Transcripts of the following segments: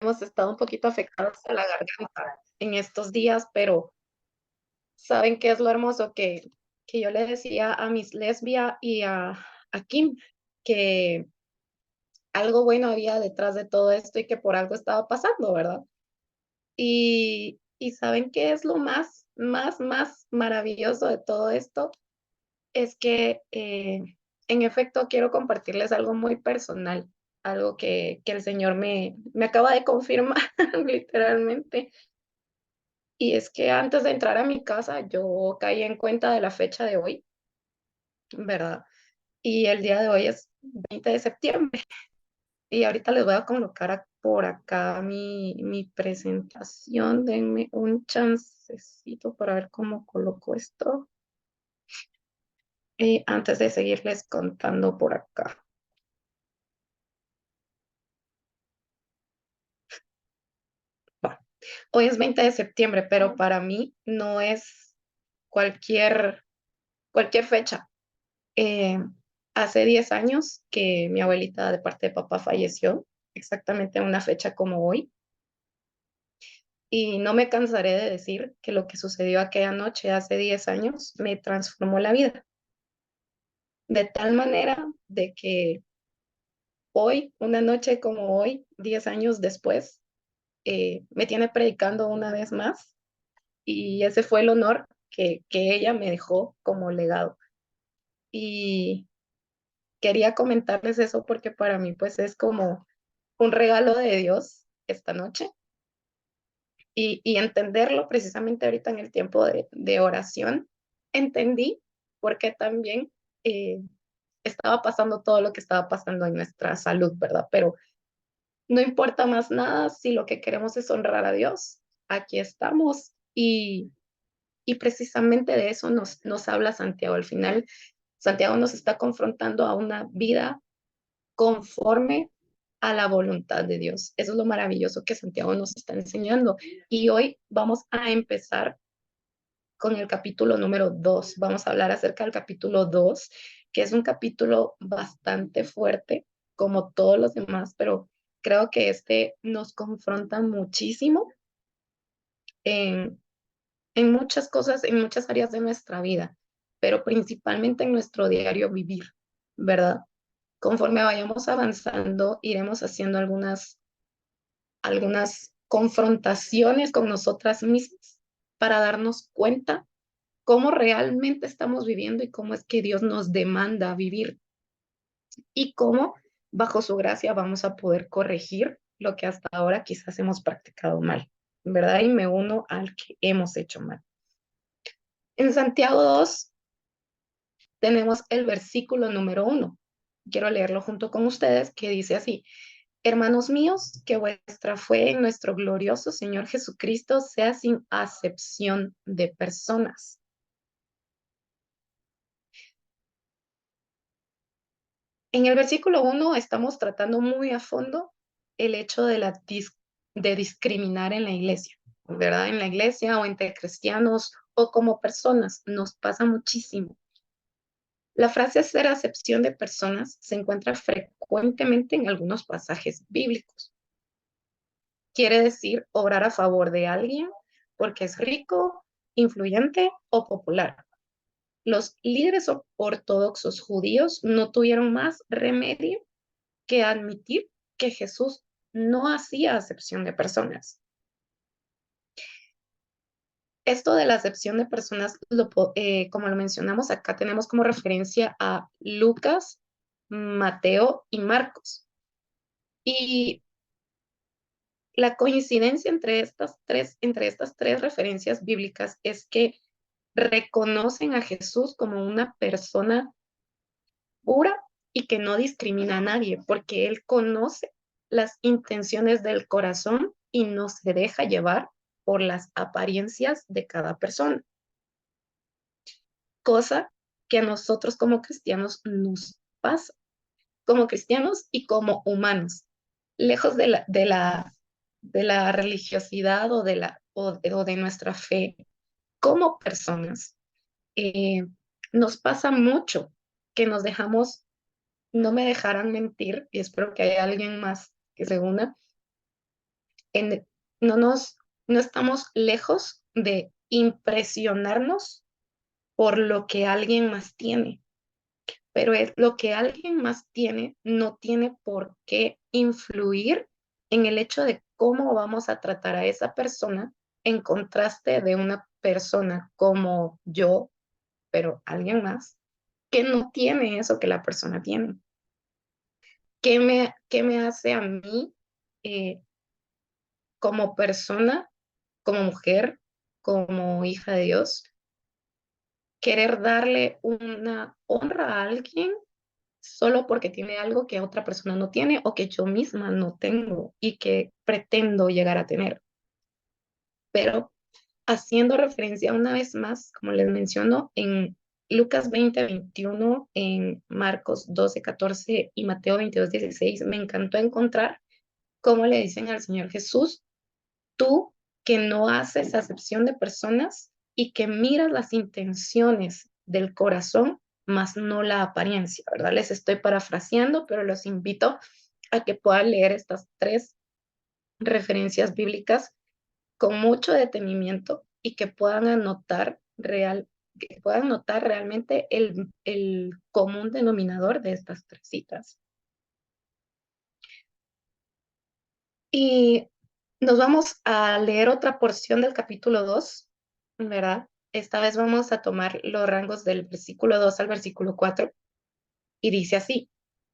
hemos estado un poquito afectados a la garganta en estos días, pero ¿saben qué es lo hermoso? Que yo le decía a Miss Lesbia y a Kim que algo bueno había detrás de todo esto y que por algo estaba pasando, ¿verdad? Y ¿saben qué es lo más maravilloso de todo esto? Es que en efecto quiero compartirles algo muy personal, algo que el Señor me acaba de confirmar literalmente. Y es que antes de entrar a mi casa, yo caí en cuenta de la fecha de hoy, ¿verdad? Y el día de hoy es 20 de septiembre. Y ahorita les voy a colocar por acá mi presentación. Denme un chancecito para ver cómo coloco esto. Antes de seguirles contando por acá. Bueno, hoy es 20 de septiembre, pero para mí no es cualquier, cualquier fecha. Eh, Hace 10 años que mi abuelita de parte de papá falleció, exactamente en una fecha como hoy, y no me cansaré de decir que lo que sucedió aquella noche hace 10 años me transformó la vida, de tal manera de que hoy, una noche como hoy, 10 años después, me tiene predicando una vez más y ese fue el honor que ella me dejó como legado. Y quería comentarles eso porque para mí pues es como un regalo de Dios esta noche y entenderlo precisamente ahorita en el tiempo de oración, entendí porque también eh, estaba pasando todo lo que estaba pasando en nuestra salud, ¿verdad? Pero no importa más nada si lo que queremos es honrar a Dios. Aquí estamos y precisamente de eso nos habla Santiago. Al final, Santiago nos está confrontando a una vida conforme a la voluntad de Dios. Eso es lo maravilloso que Santiago nos está enseñando. Y hoy vamos a empezar con el capítulo número 2. Vamos a hablar acerca del capítulo 2, que es un capítulo bastante fuerte, como todos los demás, pero creo que este nos confronta muchísimo en, en muchas cosas, en muchas áreas de nuestra vida, pero principalmente en nuestro diario vivir, ¿verdad? Conforme vayamos avanzando, iremos haciendo algunas confrontaciones con nosotras mismas para darnos cuenta cómo realmente estamos viviendo y cómo es que Dios nos demanda vivir y cómo bajo su gracia vamos a poder corregir lo que hasta ahora quizás hemos practicado mal, ¿verdad? Y me uno al que hemos hecho mal. En Santiago 2 tenemos el versículo número 1. Quiero leerlo junto con ustedes, que dice así: Hermanos míos, que vuestra fe en nuestro glorioso Señor Jesucristo sea sin acepción de personas. En el versículo 1 estamos tratando muy a fondo el hecho de discriminar en la iglesia, ¿verdad? En la iglesia o entre cristianos o como personas, nos pasa muchísimo. La frase hacer acepción de personas se encuentra frecuentemente en algunos pasajes bíblicos. Quiere decir obrar a favor de alguien porque es rico, influyente o popular. Los líderes ortodoxos judíos no tuvieron más remedio que admitir que Jesús no hacía acepción de personas. Esto de la acepción de personas, como lo mencionamos acá, tenemos como referencia a Lucas, Mateo y Marcos. Y la coincidencia entre estas tres referencias bíblicas es que reconocen a Jesús como una persona pura y que no discrimina a nadie, porque Él conoce las intenciones del corazón y no se deja llevar por las apariencias de cada persona, cosa que a nosotros como cristianos nos pasa, como cristianos y como humanos, lejos de la religiosidad o de nuestra fe como personas. Nos pasa mucho que nos dejamos, no me dejarán mentir, y espero que haya alguien más que se una, en, no nos, no estamos lejos de impresionarnos por lo que alguien más tiene, pero lo que alguien más tiene no tiene por qué influir en el hecho de cómo vamos a tratar a esa persona en contraste de una persona como yo, pero alguien más, que no tiene eso que la persona tiene. Qué me hace a mí eh, como persona, como mujer, como hija de Dios, querer darle una honra a alguien solo porque tiene algo que otra persona no tiene o que yo misma no tengo y que pretendo llegar a tener? Pero haciendo referencia una vez más, como les menciono, en Lucas 20:21, en Marcos 12:14 y Mateo 22:16, me encantó encontrar cómo le dicen al Señor Jesús: tú que no haces acepción de personas y que miras las intenciones del corazón, más no la apariencia, ¿verdad? Les estoy parafraseando, pero los invito a que puedan leer estas tres referencias bíblicas con mucho detenimiento y que puedan notar realmente el común denominador de estas tres citas. Y nos vamos a leer otra porción del capítulo 2, ¿verdad? Esta vez vamos a tomar los rangos del versículo 2 al versículo 4 y dice así: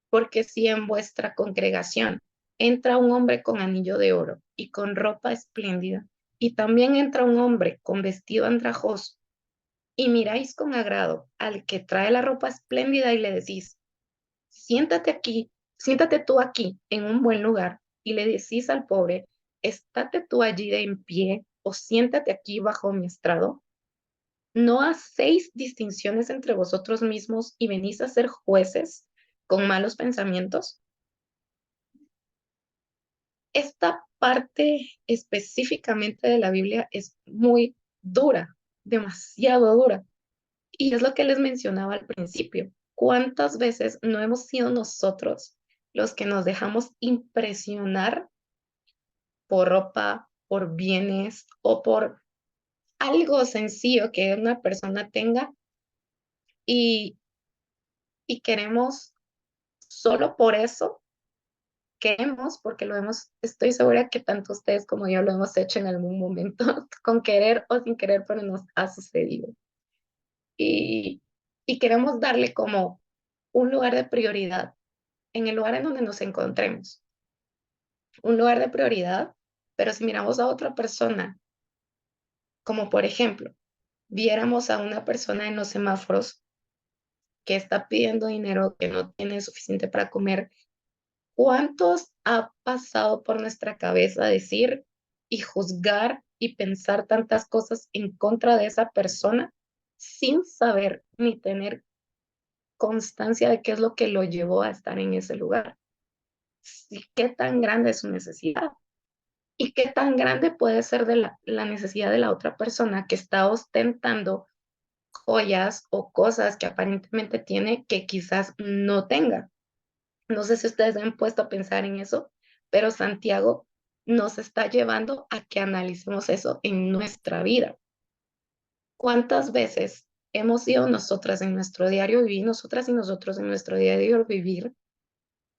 porque si en vuestra congregación entra un hombre con anillo de oro y con ropa espléndida, y también entra un hombre con vestido andrajoso, y miráis con agrado al que trae la ropa espléndida y le decís: siéntate aquí, siéntate tú aquí en un buen lugar, y le decís al pobre: estate tú allí de en pie, o siéntate aquí bajo mi estrado, ¿no hacéis distinciones entre vosotros mismos y venís a ser jueces con malos pensamientos? Esta parte específicamente de la Biblia es muy dura, demasiado dura. Y es lo que les mencionaba al principio. ¿Cuántas veces no hemos sido nosotros los que nos dejamos impresionar por ropa, por bienes o por algo sencillo que una persona tenga y, y queremos solo por eso? Queremos, porque lo hemos, estoy segura que tanto ustedes como yo lo hemos hecho en algún momento, con querer o sin querer, pero nos ha sucedido. Y, y queremos darle como un lugar de prioridad en el lugar en donde nos encontremos, un lugar de prioridad, pero si miramos a otra persona, como por ejemplo, viéramos a una persona en los semáforos que está pidiendo dinero, que no tiene suficiente para comer, ¿cuántos ha pasado por nuestra cabeza decir y juzgar y pensar tantas cosas en contra de esa persona sin saber ni tener constancia de qué es lo que lo llevó a estar en ese lugar? Sí, qué tan grande es su necesidad y qué tan grande puede ser de la necesidad de la otra persona que está ostentando joyas o cosas que aparentemente tiene que quizás no tenga. No sé si ustedes han puesto a pensar en eso, pero Santiago nos está llevando a que analicemos eso en nuestra vida. ¿Cuántas veces hemos sido nosotras en nuestro diario vivir, nosotras y nosotros en nuestro diario vivir,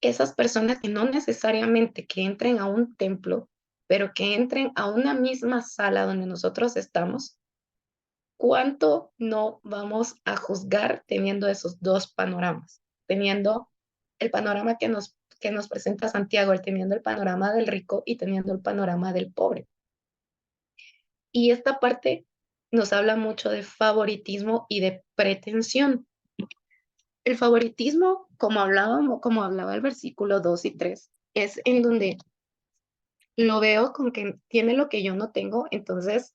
esas personas que no necesariamente que entren a un templo, pero que entren a una misma sala donde nosotros estamos? ¿Cuánto no vamos a juzgar teniendo esos dos panoramas? Teniendo el panorama que nos presenta Santiago, teniendo el panorama del rico y teniendo el panorama del pobre. Y esta parte nos habla mucho de favoritismo y de pretensión. El favoritismo, como hablaba el versículo 2 y 3, es en donde lo veo con que tiene lo que yo no tengo, entonces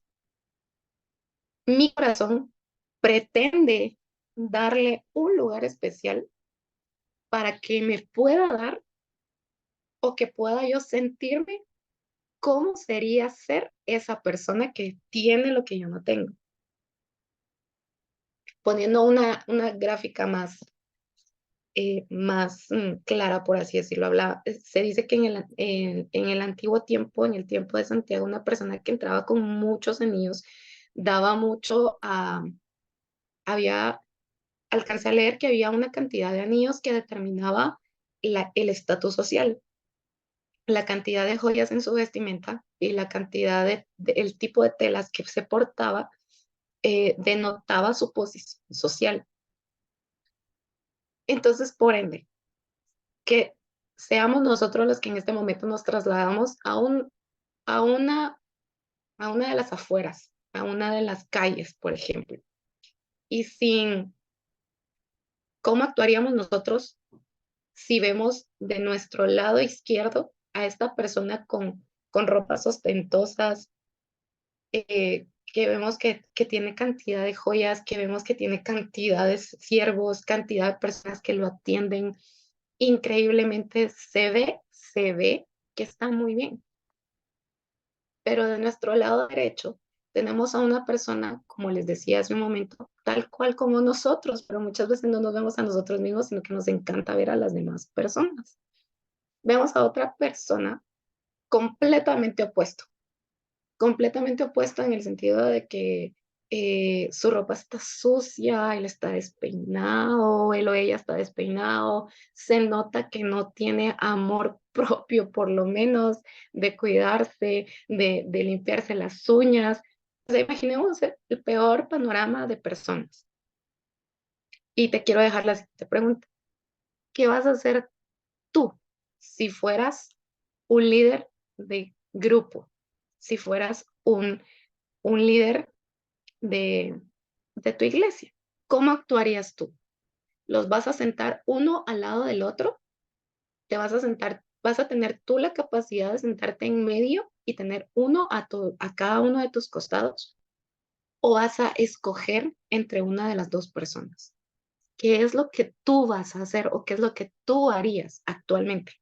mi corazón pretende darle un lugar especial para que me pueda dar o que pueda yo sentirme cómo sería ser esa persona que tiene lo que yo no tengo. Poniendo una gráfica más, más clara, por así decirlo. Se dice que en el antiguo tiempo, en el tiempo de Santiago, una persona que entraba con muchos anillos daba mucho a, había, alcancé a leer que había una cantidad de anillos que determinaba el estatus social, la cantidad de joyas en su vestimenta y la cantidad el tipo de telas que se portaba, denotaba su posición social. Entonces, por ende, que seamos nosotros los que en este momento nos trasladamos a, una, a una de las afueras, a una de las calles, por ejemplo, y sin cómo actuaríamos nosotros si vemos de nuestro lado izquierdo a esta persona con ropas ostentosas, que vemos que tiene cantidad de joyas, que vemos que tiene cantidad de siervos, cantidad de personas que lo atienden. Increíblemente se ve que está muy bien. Pero de nuestro lado derecho tenemos a una persona, como les decía hace un momento, tal cual como nosotros, pero muchas veces no nos vemos a nosotros mismos, sino que nos encanta ver a las demás personas. Vemos a otra persona completamente opuesto, completamente opuesto en el sentido de que su ropa está sucia, él está despeinado, él o ella está despeinado, se nota que no tiene amor propio, por lo menos, de cuidarse, de limpiarse las uñas. O sea, imaginemos el peor panorama de personas. Y te quiero dejar la siguiente pregunta. ¿Qué vas a hacer tú si fueras un líder de grupo? Si fueras un líder de, de tu iglesia. ¿Cómo actuarías tú? ¿Los vas a sentar uno al lado del otro? ¿Te vas a sentar, vas a tener tú la capacidad de sentarte en medio y tener uno a cada uno de tus costados? ¿O vas a escoger entre una de las dos personas? ¿Qué es lo que tú vas a hacer o qué es lo que tú harías actualmente?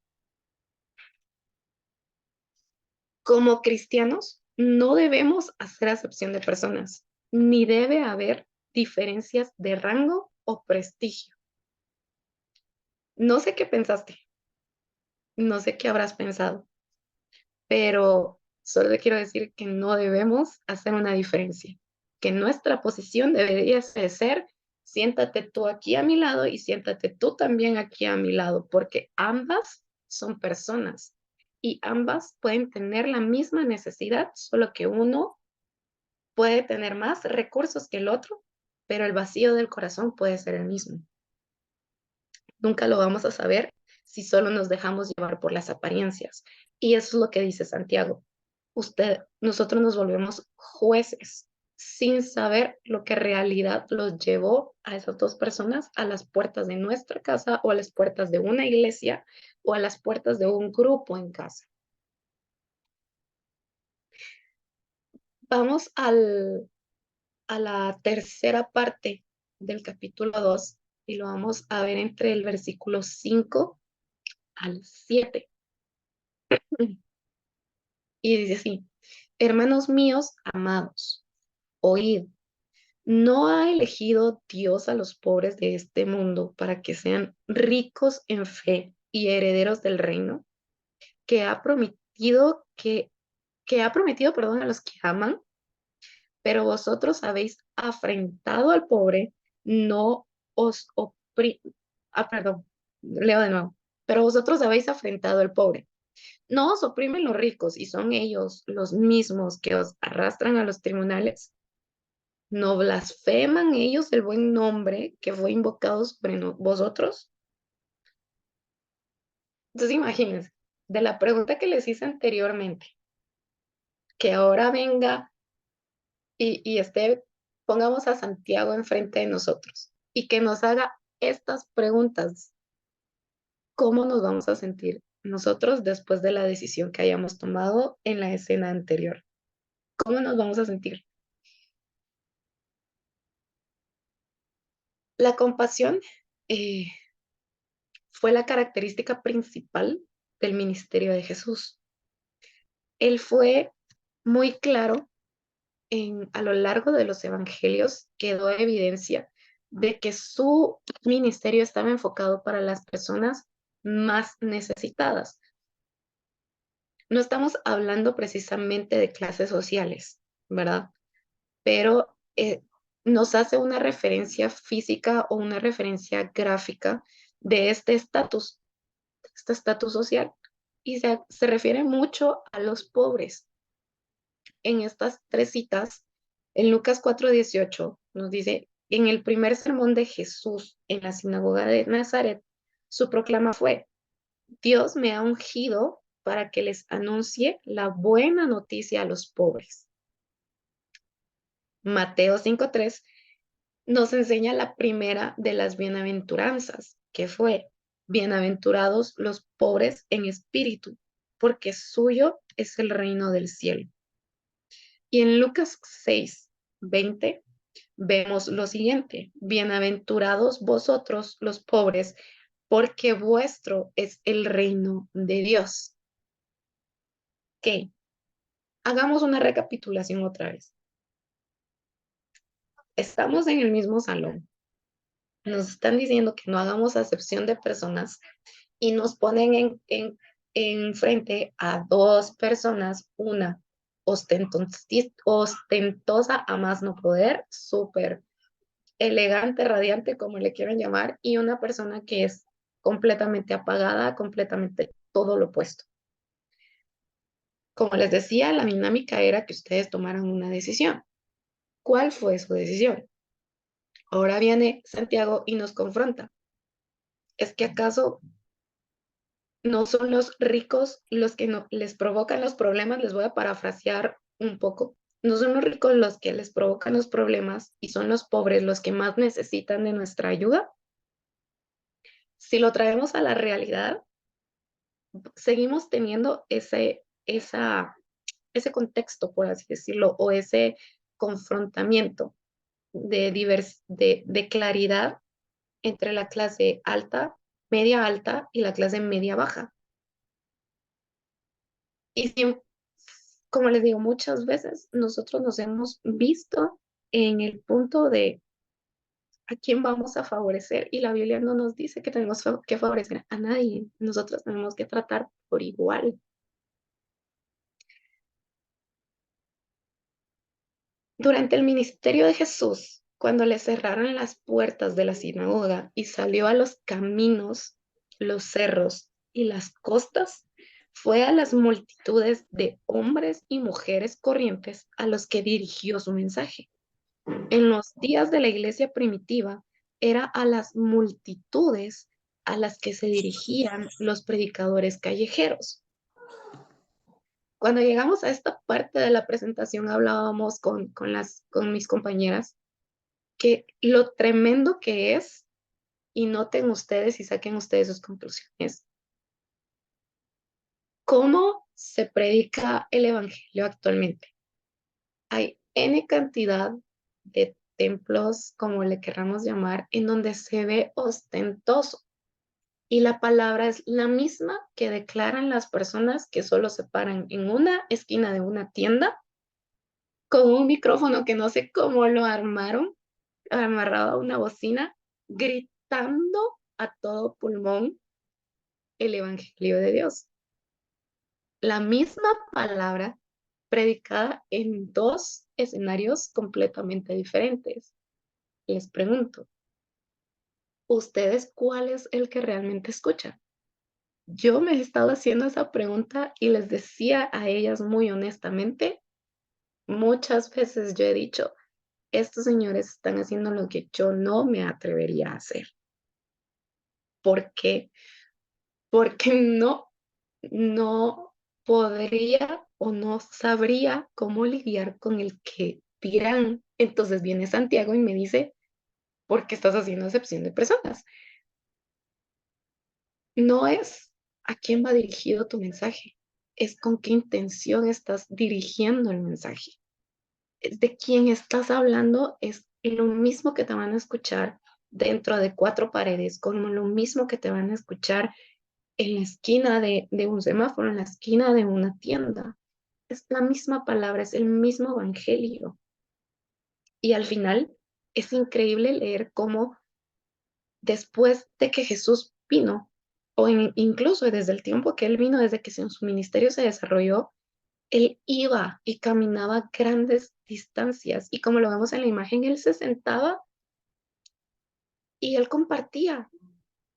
Como cristianos, no debemos hacer acepción de personas, ni debe haber diferencias de rango o prestigio. No sé qué pensaste, no sé qué habrás pensado, pero solo te quiero decir que no debemos hacer una diferencia, que nuestra posición debería ser, siéntate tú aquí a mi lado y siéntate tú también aquí a mi lado, porque ambas son personas y ambas pueden tener la misma necesidad, solo que uno puede tener más recursos que el otro, pero el vacío del corazón puede ser el mismo. Nunca lo vamos a saber si solo nos dejamos llevar por las apariencias. Y eso es lo que dice Santiago. Nosotros nos volvemos jueces sin saber lo que en realidad los llevó a esas dos personas a las puertas de nuestra casa o a las puertas de una iglesia o a las puertas de un grupo en casa. Vamos a la tercera parte del capítulo 2 y lo vamos a ver entre el versículo 5 al 7. Y dice así, hermanos míos amados, oíd, ¿no ha elegido Dios a los pobres de este mundo para que sean ricos en fe y herederos del reino que ha prometido perdón, a los que aman? Pero vosotros habéis afrentado al pobre, no os perdón, leo de nuevo. Pero vosotros habéis afrentado al pobre. No os oprimen los ricos y son ellos los mismos que os arrastran a los tribunales. ¿No blasfeman ellos el buen nombre que fue invocado sobre vosotros? Entonces imagínense, de la pregunta que les hice anteriormente, que ahora venga y pongamos a Santiago enfrente de nosotros y que nos haga estas preguntas. ¿Cómo nos vamos a sentir nosotros después de la decisión que hayamos tomado en la escena anterior? ¿Cómo nos vamos a sentir? La compasión eh, fue la característica principal del ministerio de Jesús. Él fue muy claro a lo largo de los evangelios, quedó evidencia de que su ministerio estaba enfocado para las personas más necesitadas. No estamos hablando precisamente de clases sociales, ¿verdad? Pero nos hace una referencia física o una referencia gráfica de este estatus social, y se refiere mucho a los pobres. En estas tres citas, en Lucas 4:18, nos dice, en el primer sermón de Jesús en la sinagoga de Nazaret, su proclama fue, Dios me ha ungido para que les anuncie la buena noticia a los pobres. Mateo 5:3 nos enseña la primera de las bienaventuranzas, que fue, bienaventurados los pobres en espíritu, porque suyo es el reino del cielo. Y en Lucas 6:20 vemos lo siguiente, bienaventurados vosotros los pobres, porque vuestro es el reino de Dios. ¿Qué? Hagamos una recapitulación otra vez. Estamos en el mismo salón. Nos están diciendo que no hagamos acepción de personas y nos ponen en frente a dos personas, una ostentosa a más no poder, súper elegante, radiante, como le quieran llamar, y una persona que es completamente apagada, completamente todo lo opuesto. Como les decía, la dinámica era que ustedes tomaran una decisión. ¿Cuál fue su decisión? Ahora viene Santiago y nos confronta. ¿Es que acaso no son los ricos los que no, les provocan los problemas? Les voy a parafrasear un poco. No son los ricos los que les provocan los problemas y son los pobres los que más necesitan de nuestra ayuda. Si lo traemos a la realidad, seguimos teniendo ese contexto, por así decirlo, o ese confrontamiento de claridad entre la clase alta y la clase media baja. Y como les digo, muchas veces nosotros nos hemos visto en el punto de a quién vamos a favorecer, y la Biblia no nos dice que tenemos que favorecer a nadie, nosotros tenemos que tratar por igual. Durante el ministerio de Jesús, cuando le cerraron las puertas de la sinagoga y salió a los caminos, los cerros y las costas, fue a las multitudes de hombres y mujeres corrientes a los que dirigió su mensaje. En los días de la iglesia primitiva, era a las multitudes a las que se dirigían los predicadores callejeros. Cuando llegamos a esta parte de la presentación, hablábamos con mis compañeras que lo tremendo que es, y noten ustedes y saquen ustedes sus conclusiones, cómo se predica el evangelio actualmente. Hay N cantidad de templos, como le queramos llamar, en donde se ve ostentoso. Y la palabra es la misma que declaran las personas que solo se paran en una esquina de una tienda con un micrófono que no sé cómo lo armaron, amarrado a una bocina, gritando a todo pulmón el Evangelio de Dios. La misma palabra predicada en dos escenarios completamente diferentes. Les pregunto, ¿ustedes cuál es el que realmente escuchan? Yo me he estado haciendo esa pregunta y les decía a ellas muy honestamente, muchas veces yo he dicho, estos señores están haciendo lo que yo no me atrevería a hacer. ¿Por qué? Porque no podría o no sabría cómo lidiar con el que dirán. Entonces viene Santiago y me dice, ¿por qué estás haciendo acepción de personas? No es a quién va dirigido tu mensaje, es con qué intención estás dirigiendo el mensaje. Es de quién estás hablando, es lo mismo que te van a escuchar dentro de cuatro paredes, como lo mismo que te van a escuchar en la esquina de un semáforo, en la esquina de una tienda. Es la misma palabra, es el mismo evangelio. Y al final, es increíble leer cómo después de que Jesús vino, o incluso desde el tiempo que él vino, desde que su ministerio se desarrolló, él iba y caminaba grandes distancias y como lo vemos en la imagen, él se sentaba y él compartía.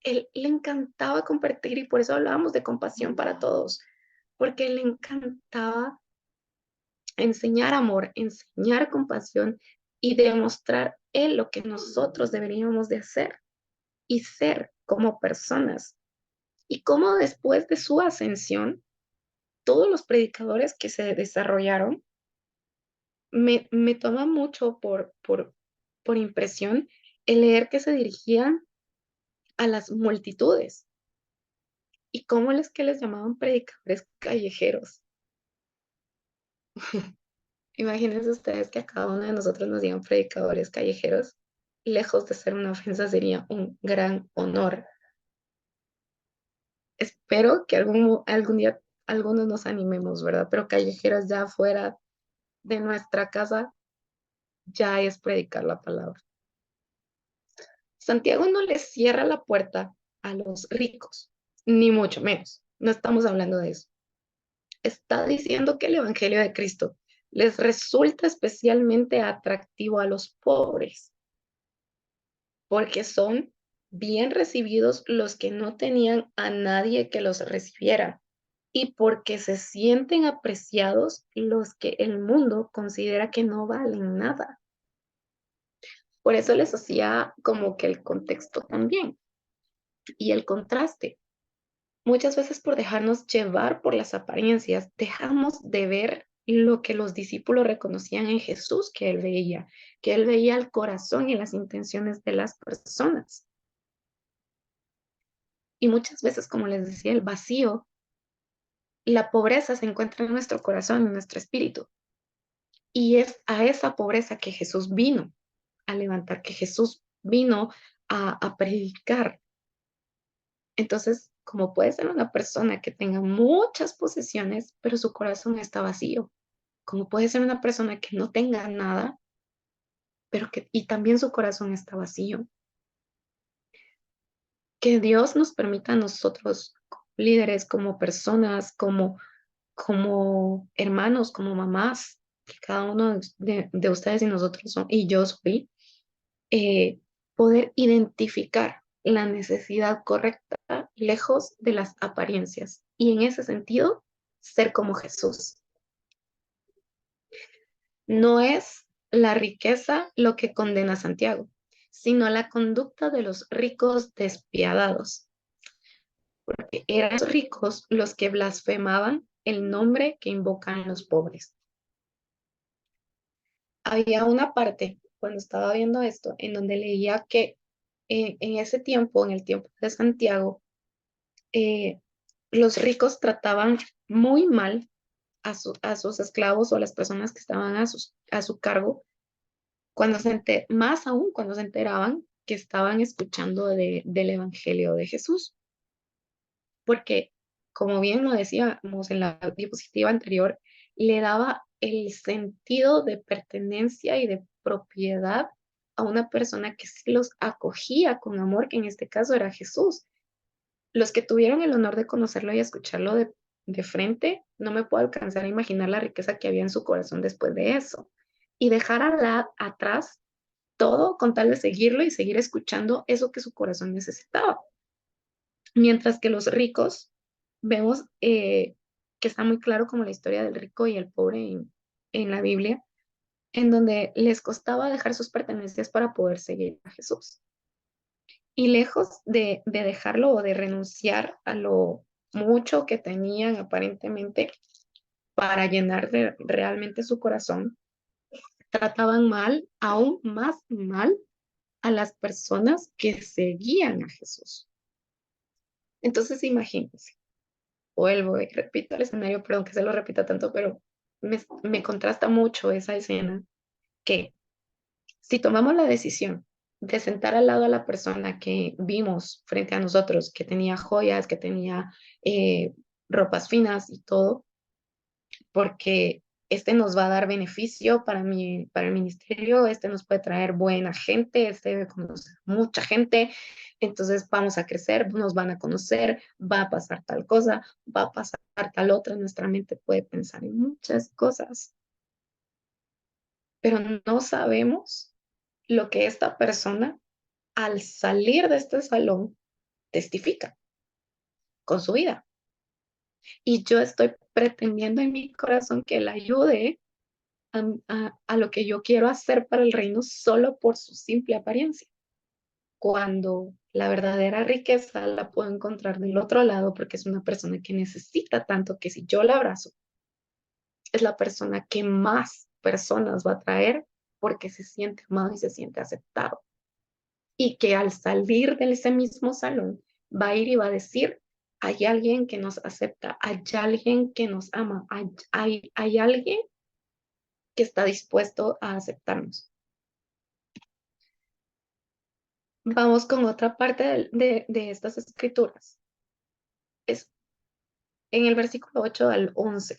Él le encantaba compartir y por eso hablábamos de compasión para todos, porque le encantaba enseñar amor, enseñar compasión y demostrar él lo que nosotros deberíamos de hacer y ser como personas. Y cómo después de su ascensión, todos los predicadores que se desarrollaron, me toma mucho por impresión el leer que se dirigían a las multitudes y cómo es que les llamaban predicadores callejeros. Imagínense ustedes que a cada uno de nosotros nos digan predicadores callejeros, lejos de ser una ofensa, sería un gran honor. Espero que algún día algunos nos animemos, ¿verdad? Pero callejeros ya fuera de nuestra casa ya es predicar la palabra. Santiago no les cierra la puerta a los ricos, ni mucho menos. No estamos hablando de eso. Está diciendo que el Evangelio de Cristo les resulta especialmente atractivo a los pobres, porque son bien recibidos los que no tenían a nadie que los recibiera y porque se sienten apreciados los que el mundo considera que no valen nada. Por eso les hacía como que el contexto también y el contraste. Muchas veces por dejarnos llevar por las apariencias, dejamos de ver lo que los discípulos reconocían en Jesús que él veía el corazón y las intenciones de las personas. Y muchas veces, como les decía, el vacío, la pobreza se encuentra en nuestro corazón, en nuestro espíritu. Y es a esa pobreza que Jesús vino a levantar, que Jesús vino a predicar. Entonces, como puede ser una persona que tenga muchas posesiones, pero su corazón está vacío, como puede ser una persona que no tenga nada, pero que y también su corazón está vacío. Que Dios nos permita a nosotros, como líderes, como personas, como hermanos, como mamás, que cada uno de ustedes y nosotros son, y yo soy, eh, poder identificar la necesidad correcta lejos de las apariencias. Y en ese sentido, ser como Jesús. No es la riqueza lo que condena a Santiago, sino la conducta de los ricos despiadados. Porque eran los ricos los que blasfemaban el nombre que invocan los pobres. Había una parte, cuando estaba viendo esto, en donde leía que en ese tiempo, en el tiempo de Santiago, eh, los ricos trataban muy mal a sus esclavos o a las personas que estaban a su cargo, más aún cuando se enteraban que estaban escuchando del Evangelio de Jesús. Porque, como bien lo decíamos en la diapositiva anterior, le daba el sentido de pertenencia y de propiedad a una persona que sí los acogía con amor, que en este caso era Jesús. Los que tuvieron el honor de conocerlo y escucharlo de frente, no me puedo alcanzar a imaginar la riqueza que había en su corazón después de eso. Y dejar atrás todo con tal de seguirlo y seguir escuchando eso que su corazón necesitaba. Mientras que los ricos, vemos que está muy claro como la historia del rico y el pobre en la Biblia, en donde les costaba dejar sus pertenencias para poder seguir a Jesús. Y lejos de dejarlo o de renunciar a lo mucho que tenían aparentemente para llenar realmente su corazón, trataban mal, aún más mal, a las personas que seguían a Jesús. Entonces, imagínense, vuelvo y repito el escenario, perdón que se lo repita tanto, pero me contrasta mucho esa escena que si tomamos la decisión de sentar al lado a la persona que vimos frente a nosotros, que tenía joyas, que tenía ropas finas y todo, porque nos va a dar beneficio para el ministerio, nos puede traer buena gente, debe conocer mucha gente, entonces vamos a crecer, nos van a conocer, va a pasar tal cosa, va a pasar tal otra, nuestra mente puede pensar en muchas cosas, pero no sabemos lo que esta persona al salir de este salón testifica con su vida. Y yo estoy pretendiendo en mi corazón que él ayude a lo que yo quiero hacer para el reino solo por su simple apariencia, cuando la verdadera riqueza la puedo encontrar del otro lado porque es una persona que necesita tanto que si yo la abrazo, es la persona que más personas va a traer porque se siente amado y se siente aceptado. Y que al salir de ese mismo salón va a ir y va a decir, hay alguien que nos acepta, hay alguien que nos ama, hay alguien que está dispuesto a aceptarnos. Vamos con otra parte de estas escrituras. Es en el versículo 8 al 11.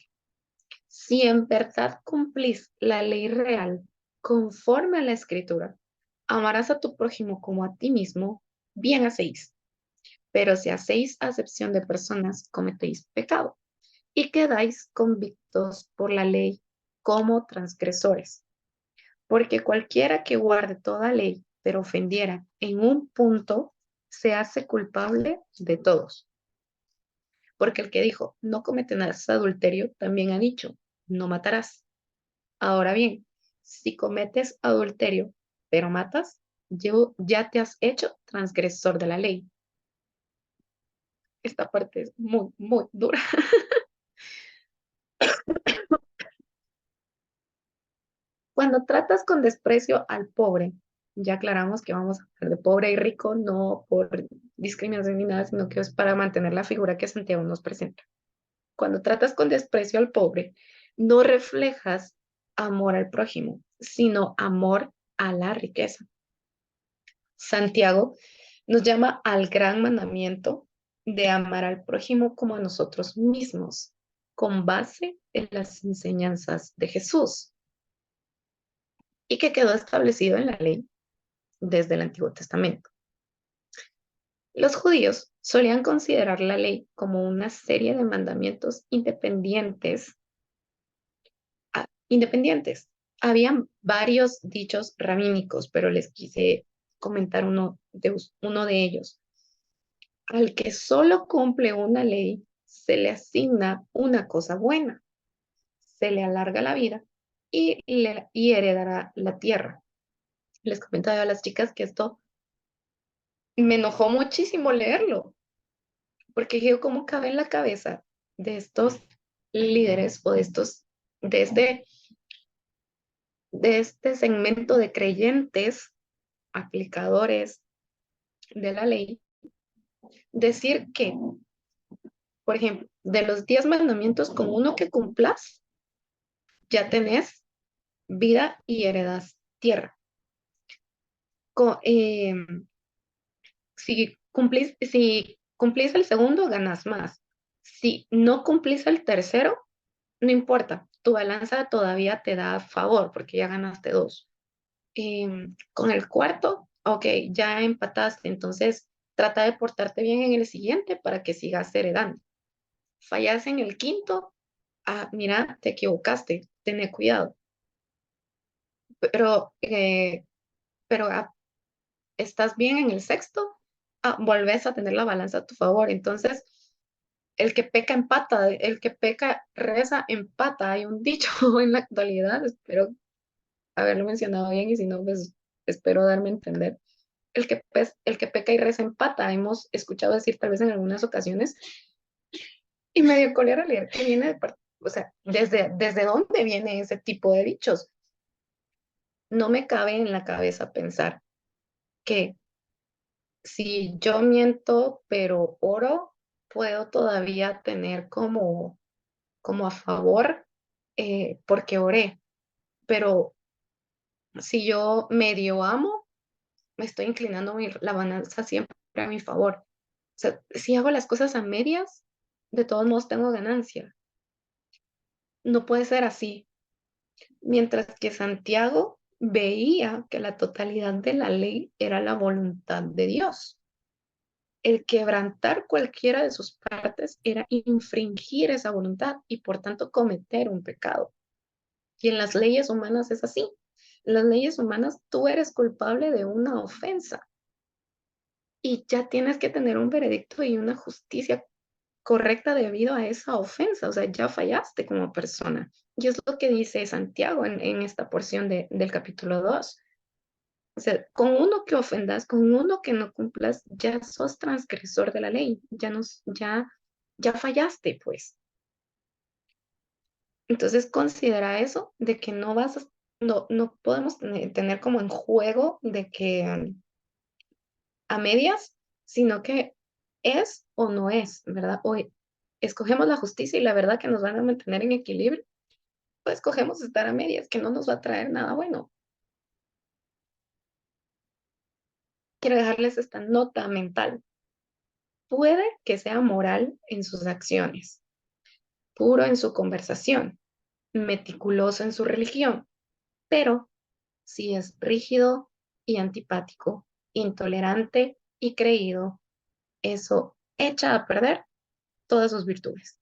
Si en verdad cumplís la ley real conforme a la escritura, amarás a tu prójimo como a ti mismo, bien hacéis. Pero si hacéis acepción de personas, cometéis pecado y quedáis convictos por la ley como transgresores. Porque cualquiera que guarde toda ley, pero ofendiera en un punto, se hace culpable de todos. Porque el que dijo, no cometerás adulterio, también ha dicho, no matarás. Ahora bien, si cometes adulterio, pero matas, ya te has hecho transgresor de la ley. Esta parte es muy, muy dura. Cuando tratas con desprecio al pobre, ya aclaramos que vamos a hablar de pobre y rico, no por discriminación ni nada, sino que es para mantener la figura que Santiago nos presenta. Cuando tratas con desprecio al pobre, no reflejas amor al prójimo, sino amor a la riqueza. Santiago nos llama al gran mandamiento de amar al prójimo como a nosotros mismos, con base en las enseñanzas de Jesús y que quedó establecido en la ley desde el Antiguo Testamento. Los judíos solían considerar la ley como una serie de mandamientos independientes. Habían varios dichos rabínicos, pero les quise comentar uno de ellos. Al que solo cumple una ley, se le asigna una cosa buena, se le alarga la vida y heredará la tierra. Les comentaba a las chicas que esto me enojó muchísimo leerlo, porque yo cómo cabe en la cabeza de estos líderes o de este, de este segmento de creyentes, aplicadores de la ley, decir que, por ejemplo, de los 10 mandamientos, con uno que cumplas, ya tenés vida y heredas tierra. Co- eh, si cumplís el segundo, ganas más. Si no cumplís el tercero, no importa, tu balanza todavía te da a favor porque ya ganaste dos. Con el cuarto, ok, ya empataste, entonces trata de portarte bien en el siguiente para que sigas heredando. Fallas en el quinto, mira, te equivocaste, ten cuidado. Pero, estás bien en el sexto, volvés a tener la balanza a tu favor. Entonces, el que peca empata, el que peca reza empata. Hay un dicho en la actualidad, espero haberlo mencionado bien y si no, pues espero darme a entender. El que peca y reza empata, hemos escuchado decir tal vez en algunas ocasiones, y me dio cólera leer que viene o sea, ¿desde dónde viene ese tipo de dichos? No me cabe en la cabeza pensar que si yo miento, pero oro, puedo todavía tener como a favor porque oré. Pero si yo medio amo, me estoy inclinando la balanza siempre a mi favor. O sea, si hago las cosas a medias, de todos modos tengo ganancia. No puede ser así. Mientras que Santiago veía que la totalidad de la ley era la voluntad de Dios. El quebrantar cualquiera de sus partes era infringir esa voluntad y por tanto cometer un pecado. Y en las leyes humanas es así. En las leyes humanas tú eres culpable de una ofensa y ya tienes que tener un veredicto y una justicia correcta debido a esa ofensa, o sea, ya fallaste como persona. Y es lo que dice Santiago en esta porción del capítulo 2. O sea, con uno que ofendas, con uno que no cumplas, ya sos transgresor de la ley, ya fallaste, pues. Entonces considera eso de que no podemos tener como en juego de que a medias, sino que es o no es, ¿verdad? O escogemos la justicia y la verdad que nos van a mantener en equilibrio, o escogemos estar a medias, que no nos va a traer nada bueno. Quiero dejarles esta nota mental. Puede que sea moral en sus acciones, puro en su conversación, meticuloso en su religión, pero si es rígido y antipático, intolerante y creído, eso echa a perder todas sus virtudes.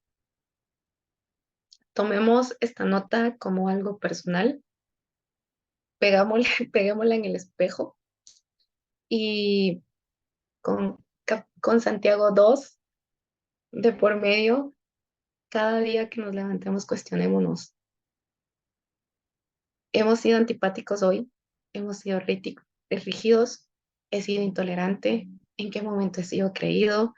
Tomemos esta nota como algo personal, pegámosla, peguémosla en el espejo y con Santiago 2 de por medio, cada día que nos levantemos, cuestionémonos. Hemos sido antipáticos hoy, hemos sido rígidos, he sido intolerante, en qué momento he sido creído.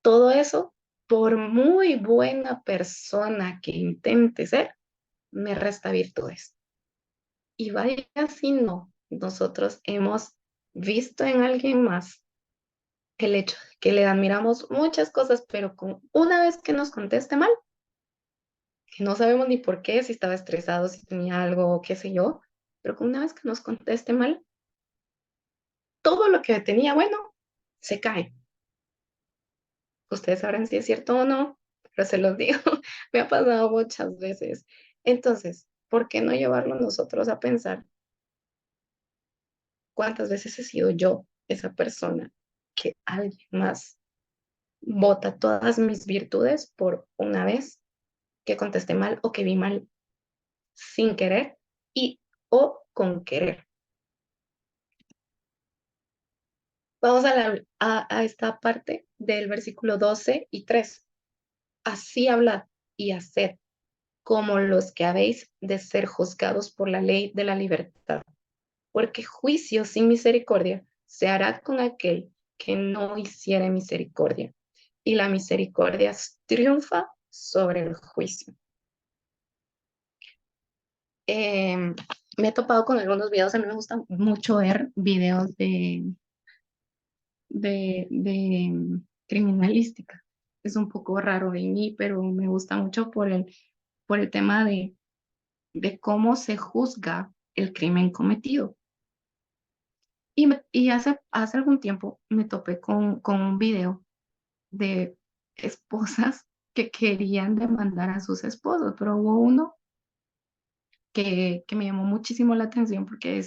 Todo eso, por muy buena persona que intente ser, me resta virtudes. Y vaya si no, nosotros hemos visto en alguien más el hecho de que le admiramos muchas cosas, pero con una vez que nos conteste mal, que no sabemos ni por qué, si estaba estresado, si tenía algo, qué sé yo, pero con una vez que nos conteste mal, todo lo que tenía bueno se cae. Ustedes sabrán si es cierto o no, pero se los digo, me ha pasado muchas veces. Entonces, ¿por qué no llevarlo nosotros a pensar cuántas veces he sido yo esa persona que alguien más bota todas mis virtudes por una vez que contesté mal o que vi mal sin querer y o con querer? Vamos a esta parte del versículo 12 y 3. Así hablad y haced como los que habéis de ser juzgados por la ley de la libertad, porque juicio sin misericordia se hará con aquel que no hiciere misericordia, y la misericordia triunfa sobre el juicio. Me he topado con algunos videos, a mí me gusta mucho ver videos de criminalística. Es un poco raro de mí, pero me gusta mucho por el tema de cómo se juzga el crimen cometido. Y hace algún tiempo me topé con un video de esposas que querían demandar a sus esposos, pero hubo uno que me llamó muchísimo la atención porque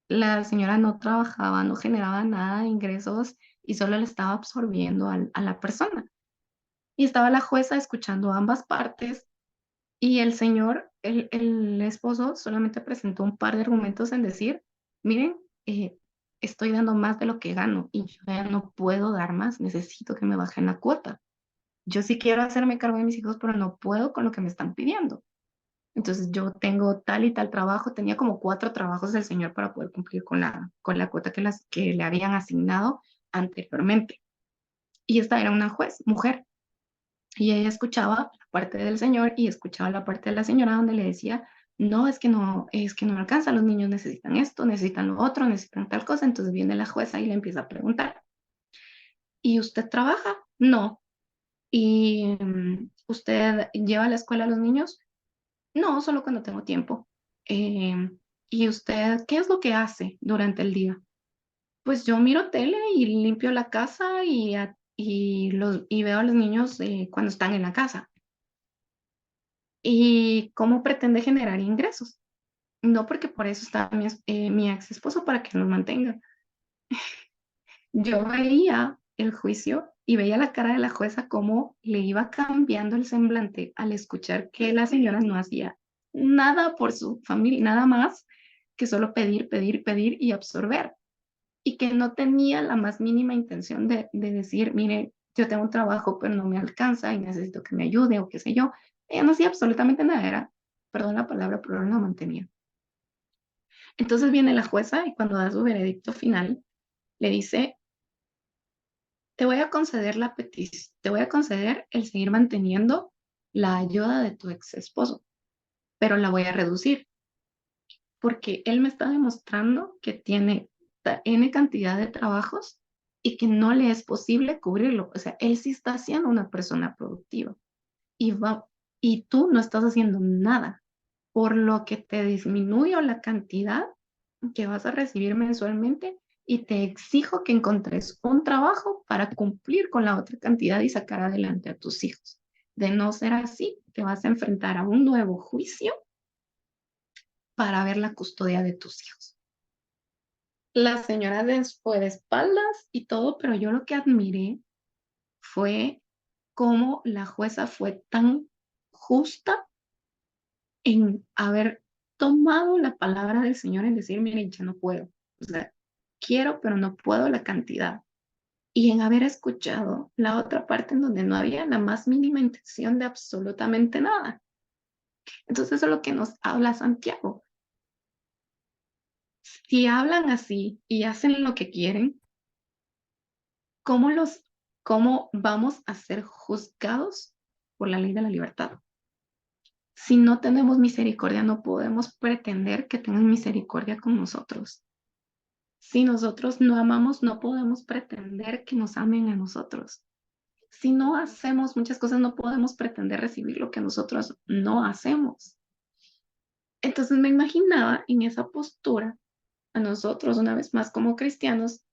la señora no trabajaba, no generaba nada de ingresos y solo le estaba absorbiendo a la persona. Y estaba la jueza escuchando ambas partes y el señor, el esposo, solamente presentó un par de argumentos en decir, miren, estoy dando más de lo que gano y yo ya no puedo dar más, necesito que me bajen la cuota. Yo sí quiero hacerme cargo de mis hijos, pero no puedo con lo que me están pidiendo. Entonces yo tengo tal y tal trabajo, tenía como 4 trabajos del señor para poder cumplir con la cuota que le habían asignado anteriormente. Y esta era una juez, mujer, y ella escuchaba la parte del señor y escuchaba la parte de la señora donde le decía, no, es que no alcanza, los niños necesitan esto, necesitan lo otro, necesitan tal cosa. Entonces viene la jueza y le empieza a preguntar, ¿y usted trabaja? No. ¿Y usted lleva a la escuela a los niños? No, solo cuando tengo tiempo. Em, ¿Y usted qué es lo que hace durante el día? Pues yo miro tele y limpio la casa y veo a los niños cuando están en la casa. ¿Y cómo pretende generar ingresos? No porque por eso está mi ex esposo para que nos mantenga. Yo veía el juicio y veía la cara de la jueza cómo le iba cambiando el semblante al escuchar que la señora no hacía nada por su familia, nada más que solo pedir, pedir, pedir y absorber. Y que no tenía la más mínima intención de decir, mire, yo tengo un trabajo, pero no me alcanza y necesito que me ayude o qué sé yo. Ella no hacía absolutamente nada, era, perdón la palabra, pero no la mantenía. Entonces viene la jueza y cuando da su veredicto final, le dice, te voy a conceder la petición, te voy a conceder el seguir manteniendo la ayuda de tu ex esposo, pero la voy a reducir porque él me está demostrando que tiene N cantidad de trabajos y que no le es posible cubrirlo. O sea, él sí está siendo una persona productiva y y tú no estás haciendo nada, por lo que te disminuyo la cantidad que vas a recibir mensualmente y te exijo que encontres un trabajo para cumplir con la otra cantidad y sacar adelante a tus hijos. De no ser así, te vas a enfrentar a un nuevo juicio para ver la custodia de tus hijos. La señora fue de espaldas y todo, pero yo lo que admiré fue cómo la jueza fue tan justa en haber tomado la palabra del Señor en decir, miren, ya no puedo. O sea, quiero, pero no puedo la cantidad. Y en haber escuchado la otra parte en donde no había la más mínima intención de absolutamente nada. Entonces eso es lo que nos habla Santiago. Si hablan así y hacen lo que quieren, ¿cómo cómo vamos a ser juzgados por la ley de la libertad? Si no tenemos misericordia, no podemos pretender que tengan misericordia con nosotros. Si nosotros no amamos, no podemos pretender que nos amen a nosotros. Si no hacemos muchas cosas, no podemos pretender recibir lo que nosotros no hacemos. Entonces me imaginaba en esa postura a nosotros, una vez más como cristianos,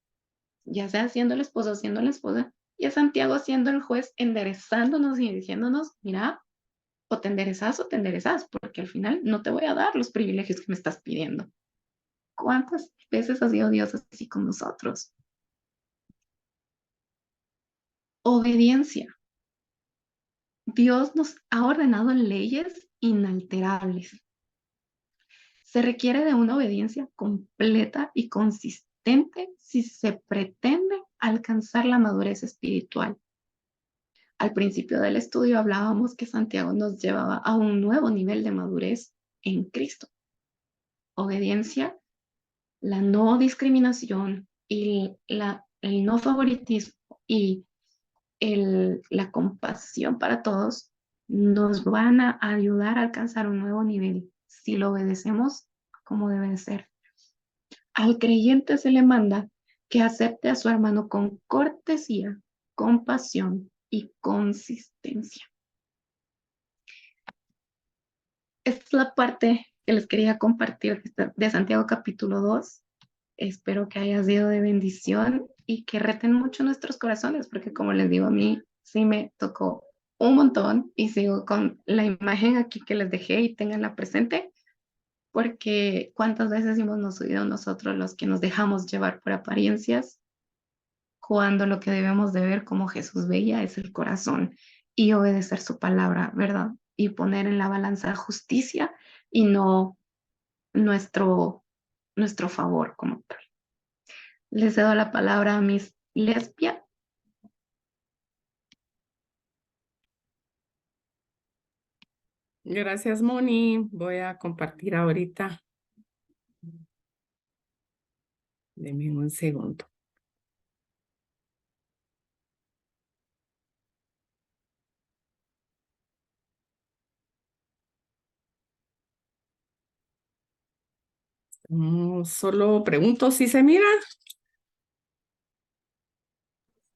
ya sea siendo el esposo o siendo la esposa, y a Santiago siendo el juez, enderezándonos y diciéndonos, mira, o te enderezas, porque al final no te voy a dar los privilegios que me estás pidiendo. ¿Cuántas veces ha sido Dios así con nosotros? Obediencia. Dios nos ha ordenado leyes inalterables. Se requiere de una obediencia completa y consistente si se pretende alcanzar la madurez espiritual. Al principio del estudio hablábamos que Santiago nos llevaba a un nuevo nivel de madurez en Cristo. Obediencia, la no discriminación y el no favoritismo y la compasión para todos nos van a ayudar a alcanzar un nuevo nivel si lo obedecemos como debe de ser. Al creyente se le manda que acepte a su hermano con cortesía, compasión y consistencia. Esta es la parte que les quería compartir de Santiago capítulo 2. Espero que haya sido de bendición y que reten mucho nuestros corazones, porque como les digo, a mí sí me tocó un montón y sigo con la imagen aquí que les dejé y tenganla presente, porque cuántas veces hemos sido nosotros los que nos dejamos llevar por apariencias, cuando lo que debemos de ver como Jesús veía es el corazón y obedecer su palabra, ¿verdad? Y poner en la balanza justicia y no nuestro, nuestro favor como tal. Les cedo la palabra a Miss Lesbia. Gracias, Moni. Voy a compartir ahorita. Deme un segundo. Solo pregunto si se mira.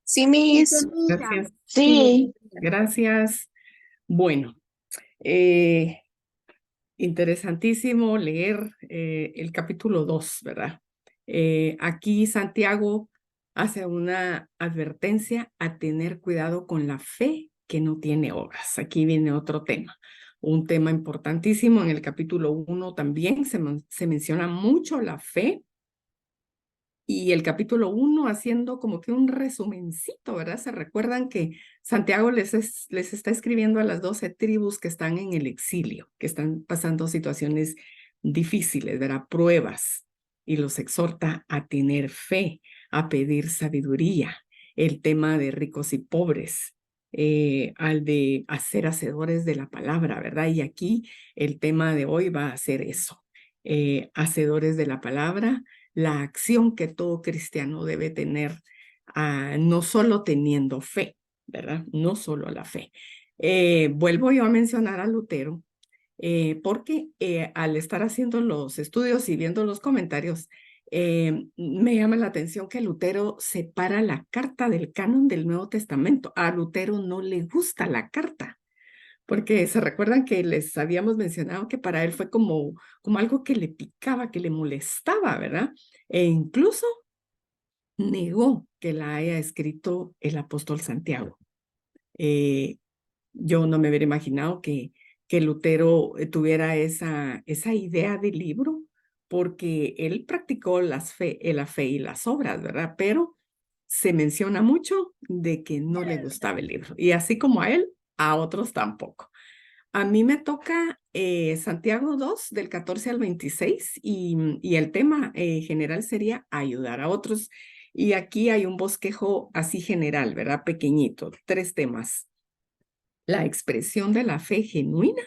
Sí, Miss. Gracias. Sí. Gracias. Bueno, interesantísimo leer el capítulo 2, ¿verdad? Aquí Santiago hace una advertencia a tener cuidado con la fe que no tiene obras. Aquí viene otro tema. un tema importantísimo. En el capítulo 1 también se menciona mucho la fe. Y el capítulo 1 haciendo como que un resumencito, ¿verdad? Se recuerdan que Santiago les está escribiendo a las 12 tribus que están en el exilio, que están pasando situaciones difíciles, ¿verdad? Pruebas. Y los exhorta a tener fe, a pedir sabiduría. El tema de ricos y pobres, al de hacer hacedores de la palabra, ¿verdad? Y aquí el tema de hoy va a ser eso, hacedores de la palabra, la acción que todo cristiano debe tener, no solo teniendo fe, ¿verdad? No solo la fe. Vuelvo yo a mencionar a Lutero, porque al estar haciendo los estudios y viendo los comentarios, me llama la atención que Lutero separa la carta del canon del Nuevo Testamento. A Lutero no le gusta la carta, porque se recuerdan que les habíamos mencionado que para él fue como algo que le picaba, que le molestaba, ¿verdad? E incluso negó que la haya escrito el apóstol Santiago. Yo no me hubiera imaginado que Lutero tuviera esa idea de libro, porque él practicó la fe y las obras, ¿verdad? Pero se menciona mucho de que no le gustaba el libro. Y así como a él, a otros tampoco. A mí me toca Santiago 2, del 14 al 26, y el tema general sería ayudar a otros. Y aquí hay un bosquejo así general, ¿verdad? Pequeñito, 3 temas. La expresión de la fe genuina,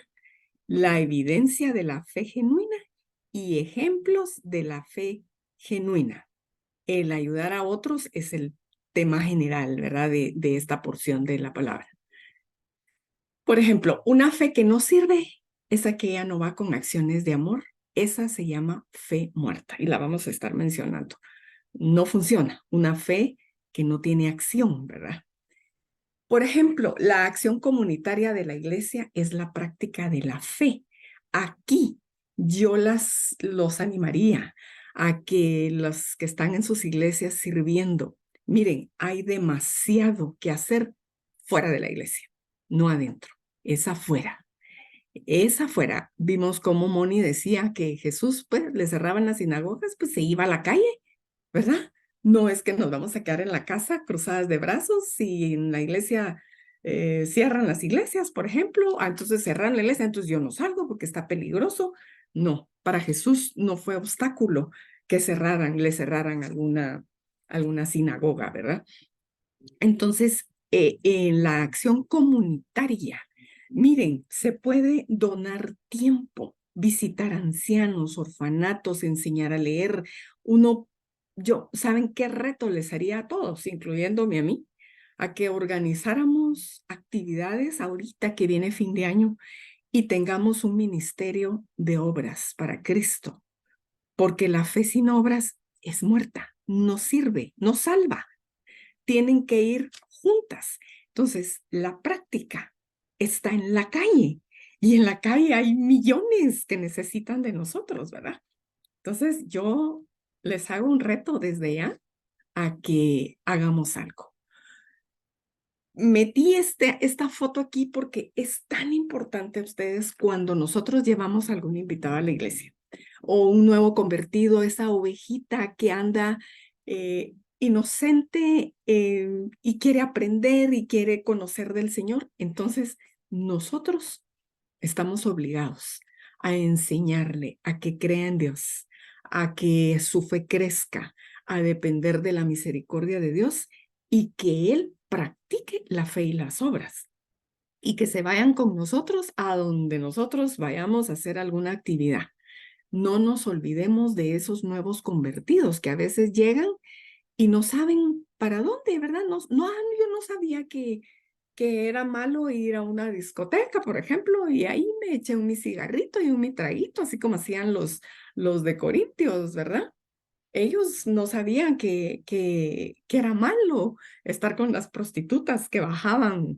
la evidencia de la fe genuina y ejemplos de la fe genuina. El ayudar a otros es el tema general, ¿verdad? De esta porción de la palabra. Por ejemplo, una fe que no sirve es aquella no va con acciones de amor. Esa se llama fe muerta y la vamos a estar mencionando. No funciona. Una fe que no tiene acción, ¿verdad? Por ejemplo, la acción comunitaria de la iglesia es la práctica de la fe. Aquí yo los animaría a que los que están en sus iglesias sirviendo, miren, hay demasiado que hacer fuera de la iglesia, no adentro, es afuera. Es afuera. Vimos cómo Moni decía que Jesús, pues, le cerraban las sinagogas, pues se iba a la calle, ¿verdad? No es que nos vamos a quedar en la casa cruzadas de brazos y en la iglesia cierran las iglesias, por ejemplo. Entonces cerran la iglesia, entonces yo no salgo porque está peligroso. No, para Jesús no fue obstáculo que le cerraran alguna sinagoga, ¿verdad? Entonces, en la acción comunitaria, miren, se puede donar tiempo, visitar ancianos, orfanatos, enseñar a leer. ¿Saben qué reto les haría a todos, incluyéndome a mí? A que organizáramos actividades ahorita que viene fin de año y tengamos un ministerio de obras para Cristo, porque la fe sin obras es muerta, no sirve, no salva. Tienen que ir juntas. Entonces, la práctica está en la calle y en la calle hay millones que necesitan de nosotros, ¿verdad? Entonces, yo les hago un reto desde ya a que hagamos algo. Metí esta foto aquí porque es tan importante a ustedes cuando nosotros llevamos a algún invitado a la iglesia o un nuevo convertido, esa ovejita que anda inocente y quiere aprender y quiere conocer del Señor. Entonces, nosotros estamos obligados a enseñarle a que crea en Dios, a que su fe crezca, a depender de la misericordia de Dios y que Él practique la fe y las obras. Y que se vayan con nosotros a donde nosotros vayamos a hacer alguna actividad. No nos olvidemos de esos nuevos convertidos que a veces llegan y no saben para dónde, ¿verdad? Yo no sabía que era malo ir a una discoteca, por ejemplo, y ahí me eché mi cigarrito y mi traguito, así como hacían los de Corintios, ¿verdad? Ellos no sabían que era malo estar con las prostitutas que bajaban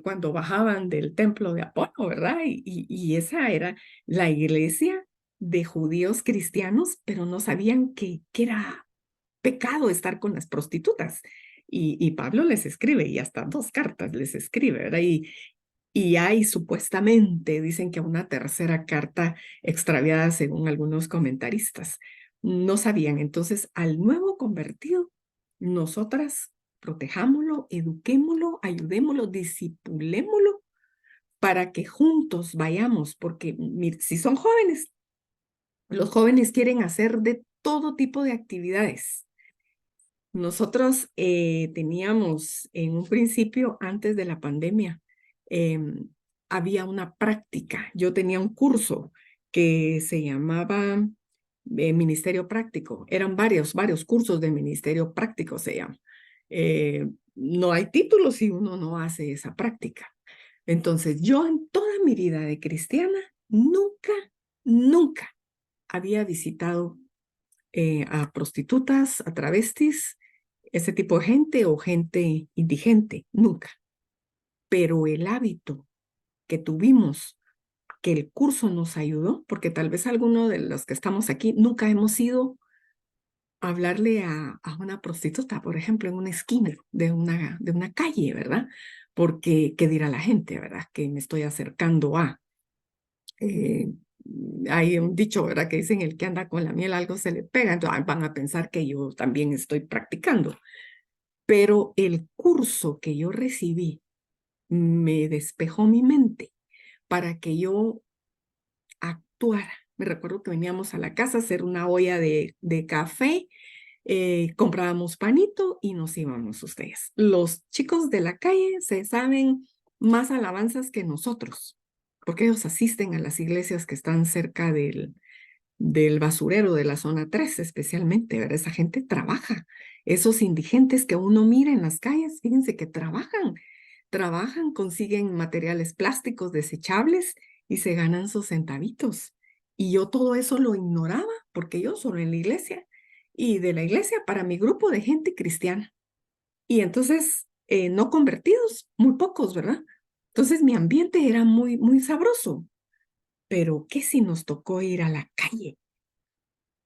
cuando bajaban del templo de Apolo, ¿verdad? Y esa era la iglesia de judíos cristianos, pero no sabían que era pecado estar con las prostitutas. Y Pablo les escribe, y hasta 2 cartas les escribe, ¿verdad? Y hay supuestamente, dicen que una tercera carta extraviada según algunos comentaristas. No sabían. Entonces, al nuevo convertido, nosotras protejámoslo, eduquémoslo, ayudémoslo, disipulémoslo para que juntos vayamos, porque si son jóvenes, los jóvenes quieren hacer de todo tipo de actividades. Nosotros teníamos en un principio, antes de la pandemia, había una práctica. Yo tenía un curso que se llamaba Ministerio Práctico. Eran varios cursos de Ministerio Práctico se llama. No hay títulos si uno no hace esa práctica. Entonces, yo en toda mi vida de cristiana, nunca había visitado a prostitutas, a travestis, ese tipo de gente o gente indigente, nunca. Pero el hábito que tuvimos, que el curso nos ayudó, porque tal vez alguno de los que estamos aquí nunca hemos ido a hablarle a una prostituta, por ejemplo, en una esquina de una calle, ¿verdad? Porque, ¿qué dirá la gente, verdad? Que me estoy acercando a... Eh, hay un dicho, ¿verdad? Que dicen el que anda con la miel algo se le pega, entonces van a pensar que yo también estoy practicando. Pero el curso que yo recibí me despejó mi mente para que yo actuara. Me recuerdo que veníamos a la casa a hacer una olla de café, comprábamos panito y nos íbamos ustedes. Los chicos de la calle se saben más alabanzas que nosotros, porque ellos asisten a las iglesias que están cerca del basurero de la zona 3 especialmente, ¿verdad? Esa gente trabaja. Esos indigentes que uno mira en las calles, fíjense que trabajan, consiguen materiales plásticos desechables y se ganan sus centavitos. Y yo todo eso lo ignoraba porque yo solo en la iglesia y de la iglesia para mi grupo de gente cristiana. Y entonces, no convertidos, muy pocos, ¿verdad? Entonces mi ambiente era muy sabroso. Pero ¿qué si nos tocó ir a la calle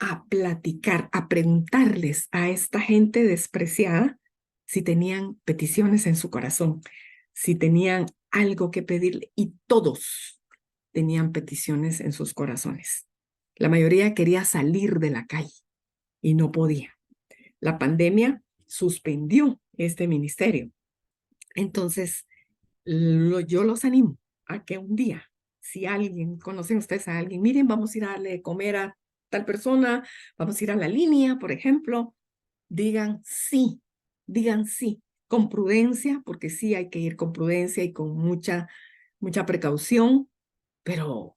a platicar, a preguntarles a esta gente despreciada si tenían peticiones en su corazón, si tenían algo que pedirle? Y todos tenían peticiones en sus corazones. La mayoría quería salir de la calle y no podía. La pandemia suspendió este ministerio. Entonces, yo los animo a que un día, si alguien, conocen ustedes a alguien, miren, vamos a ir a darle de comer a tal persona, vamos a ir a la línea, por ejemplo, digan sí, con prudencia, porque sí hay que ir con prudencia y con mucha precaución, pero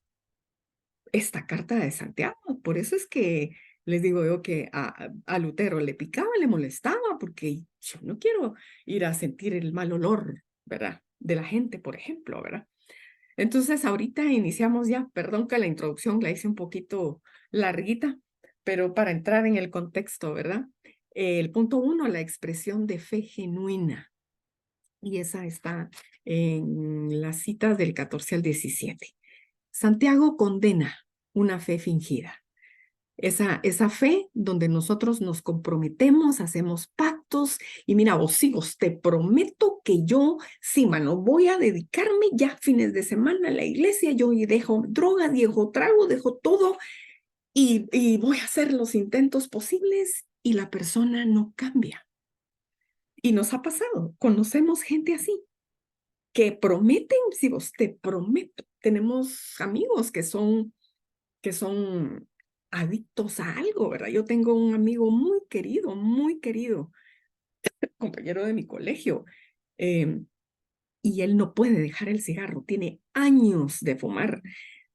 esta carta de Santiago, por eso es que les digo yo que a Lutero le picaba, le molestaba, porque yo no quiero ir a sentir el mal olor, ¿verdad? De la gente, por ejemplo, ¿verdad? Entonces, ahorita iniciamos ya, perdón que la introducción la hice un poquito larguita, pero para entrar en el contexto, ¿verdad? El punto 1, la expresión de fe genuina. Y esa está en las citas del 14 al 17. Santiago condena una fe fingida. Esa fe donde nosotros nos comprometemos, hacemos pactos y mira, vos te prometo que yo, sí, mano, voy a dedicarme ya fines de semana a la iglesia, yo dejo drogas, dejo trago, dejo todo y voy a hacer los intentos posibles y la persona no cambia. Y nos ha pasado, conocemos gente así, que prometen, si vos te prometo, tenemos amigos que son adictos a algo, ¿verdad? Yo tengo un amigo muy querido, compañero de mi colegio, y él no puede dejar el cigarro, tiene años de fumar,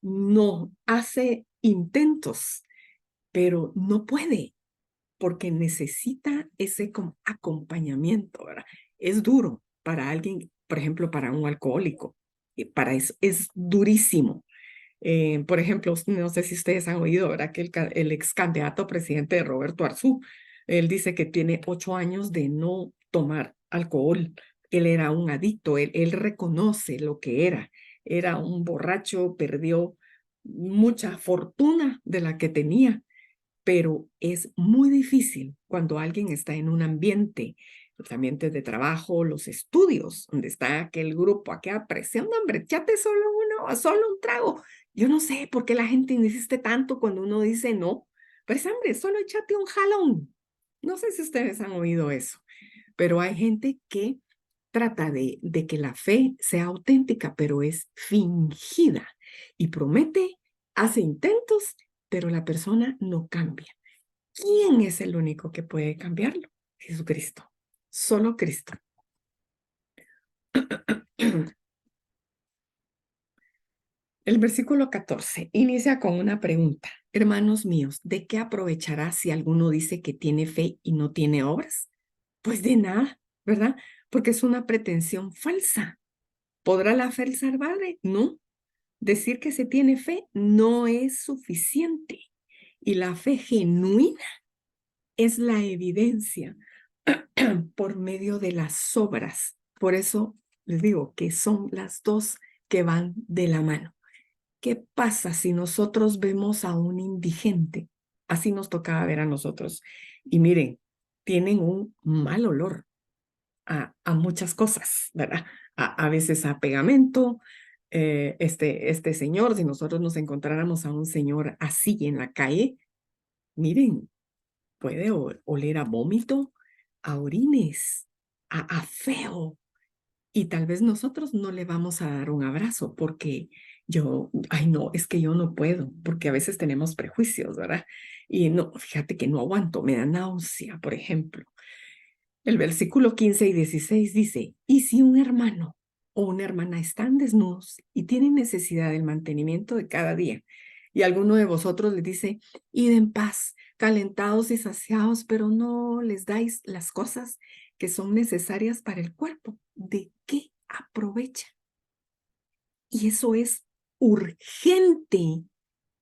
no hace intentos, pero no puede porque necesita ese acompañamiento, ¿verdad? Es duro para alguien, por ejemplo, para un alcohólico, para eso es durísimo. Por ejemplo, no sé si ustedes han oído, ¿verdad? Que el ex candidato presidente Roberto Arzú, él dice que tiene 8 años de no tomar alcohol. Él era un adicto, él reconoce lo que era un borracho, perdió mucha fortuna de la que tenía, pero es muy difícil cuando alguien está en un ambiente los ambientes de trabajo, los estudios, donde está aquel grupo, aquella presión, hombre, échate solo uno, solo un trago. Yo no sé por qué la gente insiste tanto cuando uno dice no. Pues, hombre, solo échate un jalón. No sé si ustedes han oído eso, pero hay gente que trata de que la fe sea auténtica, pero es fingida y promete, hace intentos, pero la persona no cambia. ¿Quién es el único que puede cambiarlo? Jesucristo. Solo Cristo. El versículo 14 inicia con una pregunta. Hermanos míos, ¿de qué aprovechará si alguno dice que tiene fe y no tiene obras? Pues de nada, ¿verdad? Porque es una pretensión falsa. ¿Podrá la fe salvarle? No. Decir que se tiene fe no es suficiente. Y la fe genuina es la evidencia por medio de las obras. Por eso les digo que son las dos que van de la mano. ¿Qué pasa si nosotros vemos a un indigente? Así nos tocaba ver a nosotros. Y miren, tienen un mal olor a muchas cosas, ¿verdad? A veces a pegamento. Este señor, si nosotros nos encontráramos a un señor así en la calle, miren, puede oler a vómito, a orines, a feo. Y tal vez nosotros no le vamos a dar un abrazo porque ay no, es que yo no puedo, porque a veces tenemos prejuicios, ¿verdad? Y no, fíjate que no aguanto, me da náusea, por ejemplo. El versículo 15 y 16 dice, y si un hermano o una hermana están desnudos y tienen necesidad del mantenimiento de cada día, y alguno de vosotros les dice, id en paz, calentados y saciados, pero no les dais las cosas que son necesarias para el cuerpo, ¿de qué aprovecha? Y eso es urgente.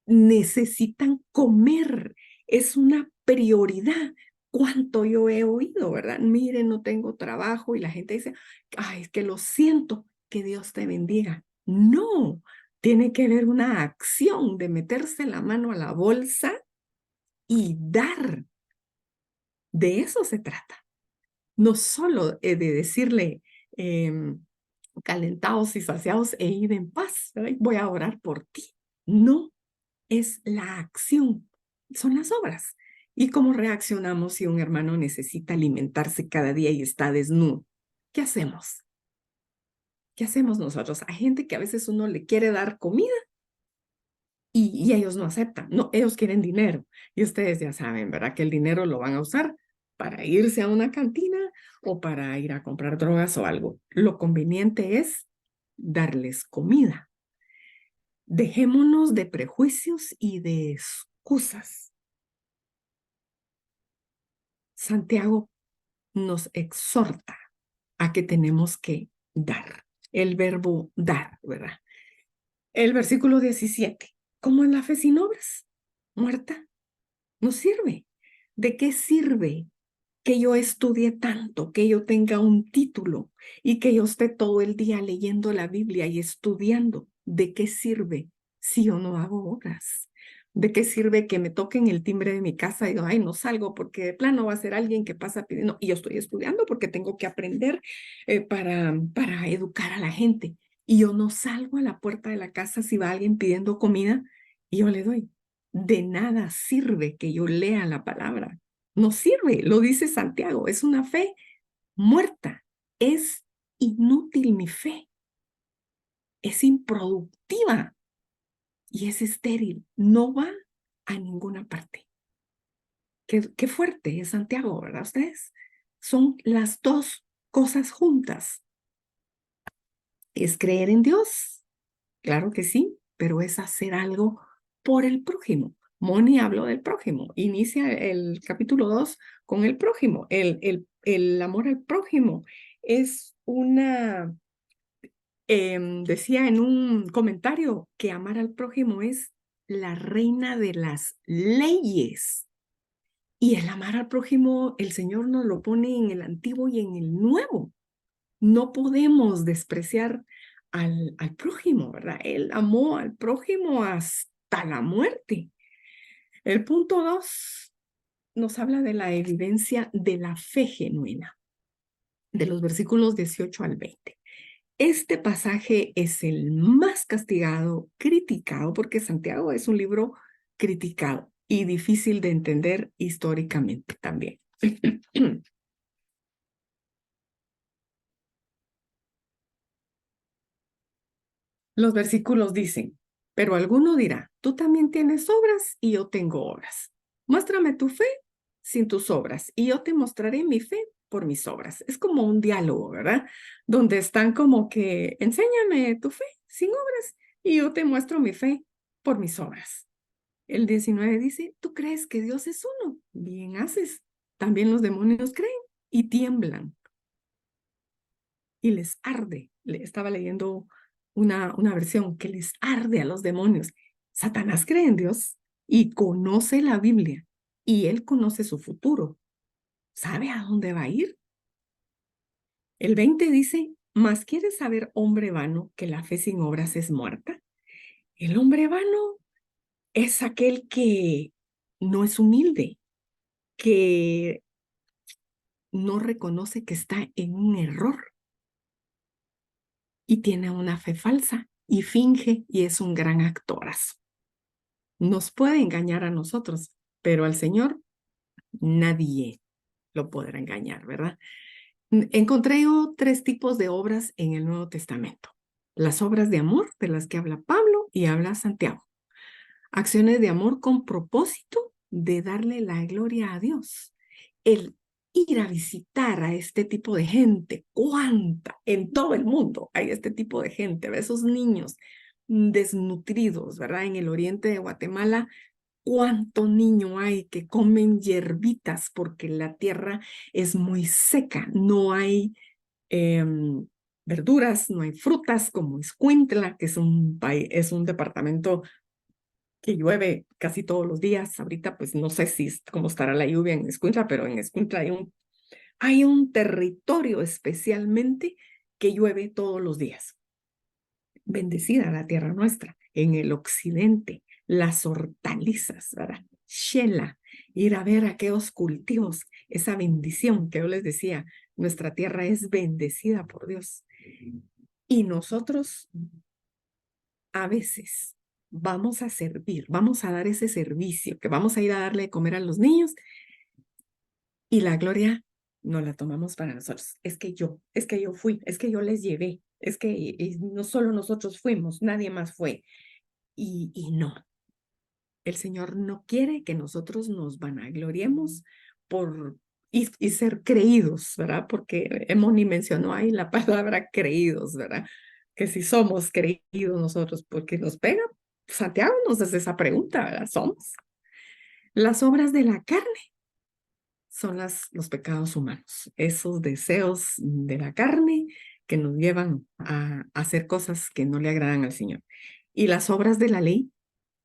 Necesitan comer. Es una prioridad. ¿Cuánto yo he oído, verdad? Miren, no tengo trabajo y la gente dice, ay, es que lo siento, que Dios te bendiga. No, tiene que haber una acción de meterse la mano a la bolsa y dar. De eso se trata. No solo de decirle, calentados y saciados e id en paz, ¿verdad? Voy a orar por ti. No, es la acción, son las obras. ¿Y cómo reaccionamos si un hermano necesita alimentarse cada día y está desnudo? ¿Qué hacemos? ¿Qué hacemos nosotros? Hay gente que a veces uno le quiere dar comida y ellos no aceptan. No, ellos quieren dinero. Y ustedes ya saben, ¿verdad? Que el dinero lo van a usar para irse a una cantina o para ir a comprar drogas o algo. Lo conveniente es darles comida. Dejémonos de prejuicios y de excusas. Santiago nos exhorta a que tenemos que dar. El verbo dar, ¿verdad? El versículo 17. ¿Cómo es la fe sin obras? Muerta. No sirve. ¿De qué sirve que yo estudie tanto, que yo tenga un título y que yo esté todo el día leyendo la Biblia y estudiando? ¿De qué sirve si yo no hago obras? ¿De qué sirve que me toquen el timbre de mi casa y digo, ay, no salgo porque de plano va a ser alguien que pasa pidiendo? Y yo estoy estudiando porque tengo que aprender para educar a la gente. Y yo no salgo a la puerta de la casa si va alguien pidiendo comida y yo le doy. De nada sirve que yo lea la palabra. No sirve, lo dice Santiago, es una fe muerta. Es inútil mi fe. Es improductiva y es estéril. No va a ninguna parte. Qué fuerte es Santiago, ¿verdad ustedes? Son las dos cosas juntas. Es creer en Dios, claro que sí, pero es hacer algo por el prójimo. Moni habló del prójimo. Inicia el capítulo 2 con el prójimo. El amor al prójimo es decía en un comentario que amar al prójimo es la reina de las leyes. Y el amar al prójimo, el Señor nos lo pone en el Antiguo y en el Nuevo. No podemos despreciar al prójimo, ¿verdad? Él amó al prójimo hasta la muerte. El punto 2 nos habla de la evidencia de la fe genuina. de los versículos 18 al 20. Este pasaje es el más castigado, criticado, porque Santiago es un libro criticado y difícil de entender históricamente también. Los versículos dicen, pero alguno dirá, tú también tienes obras y yo tengo obras. Muéstrame tu fe sin tus obras y yo te mostraré mi fe por mis obras. Es como un diálogo, ¿verdad? Donde están como que, enséñame tu fe sin obras y yo te muestro mi fe por mis obras. El 19 dice, tú crees que Dios es uno. Bien haces. También los demonios creen y tiemblan y les arde. Estaba leyendo una versión que les arde a los demonios. Satanás cree en Dios y conoce la Biblia y él conoce su futuro. ¿Sabe a dónde va a ir? El 20 dice, ¿mas quieres saber, hombre vano, que la fe sin obras es muerta? El hombre vano es aquel que no es humilde, que no reconoce que está en un error y tiene una fe falsa y finge y es un gran actorazo. Nos puede engañar a nosotros, pero al Señor nadie lo podrá engañar, ¿verdad? Encontré yo 3 tipos de obras en el Nuevo Testamento. Las obras de amor de las que habla Pablo y habla Santiago. Acciones de amor con propósito de darle la gloria a Dios. El ir a visitar a este tipo de gente. ¿Cuánta? En todo el mundo hay este tipo de gente, esos niños desnutridos, ¿verdad? En el oriente de Guatemala, ¿cuánto niño hay que comen hierbitas porque la tierra es muy seca? No hay verduras, no hay frutas como Escuintla, que es un departamento que llueve casi todos los días. Ahorita pues no sé cómo estará la lluvia en Escuintla, pero en Escuintla hay un territorio especialmente que llueve todos los días. Bendecida la tierra nuestra. En el occidente, las hortalizas, ¿verdad? Shela, ir a ver aquellos cultivos, esa bendición que yo les decía, nuestra tierra es bendecida por Dios. Y nosotros a veces vamos a servir, vamos a dar ese servicio, que vamos a ir a darle de comer a los niños y la gloria no la tomamos para nosotros. Es que yo fui, es que yo les llevé, es que no solo nosotros fuimos, nadie más fue. Y no, el Señor no quiere que nosotros nos vanagloriemos y ser creídos, ¿verdad? Porque Moni mencionó ahí la palabra creídos, ¿verdad? Que si somos creídos nosotros, porque nos pega, Santiago nos hace esa pregunta, ¿verdad? ¿Somos? Las obras de la carne son los pecados humanos, esos deseos de la carne que nos llevan a hacer cosas que no le agradan al Señor. Y las obras de la ley,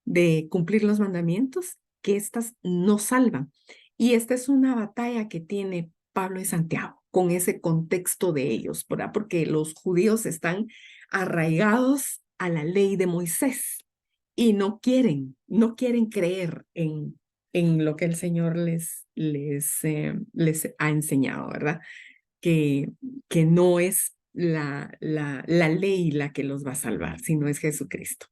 de cumplir los mandamientos, que éstas no salvan. Y esta es una batalla que tiene Pablo y Santiago con ese contexto de ellos, ¿verdad? Porque los judíos están arraigados a la ley de Moisés y no quieren creer en lo que el Señor les ha enseñado, ¿verdad? Que no es la ley la que los va a salvar, sino es Jesucristo.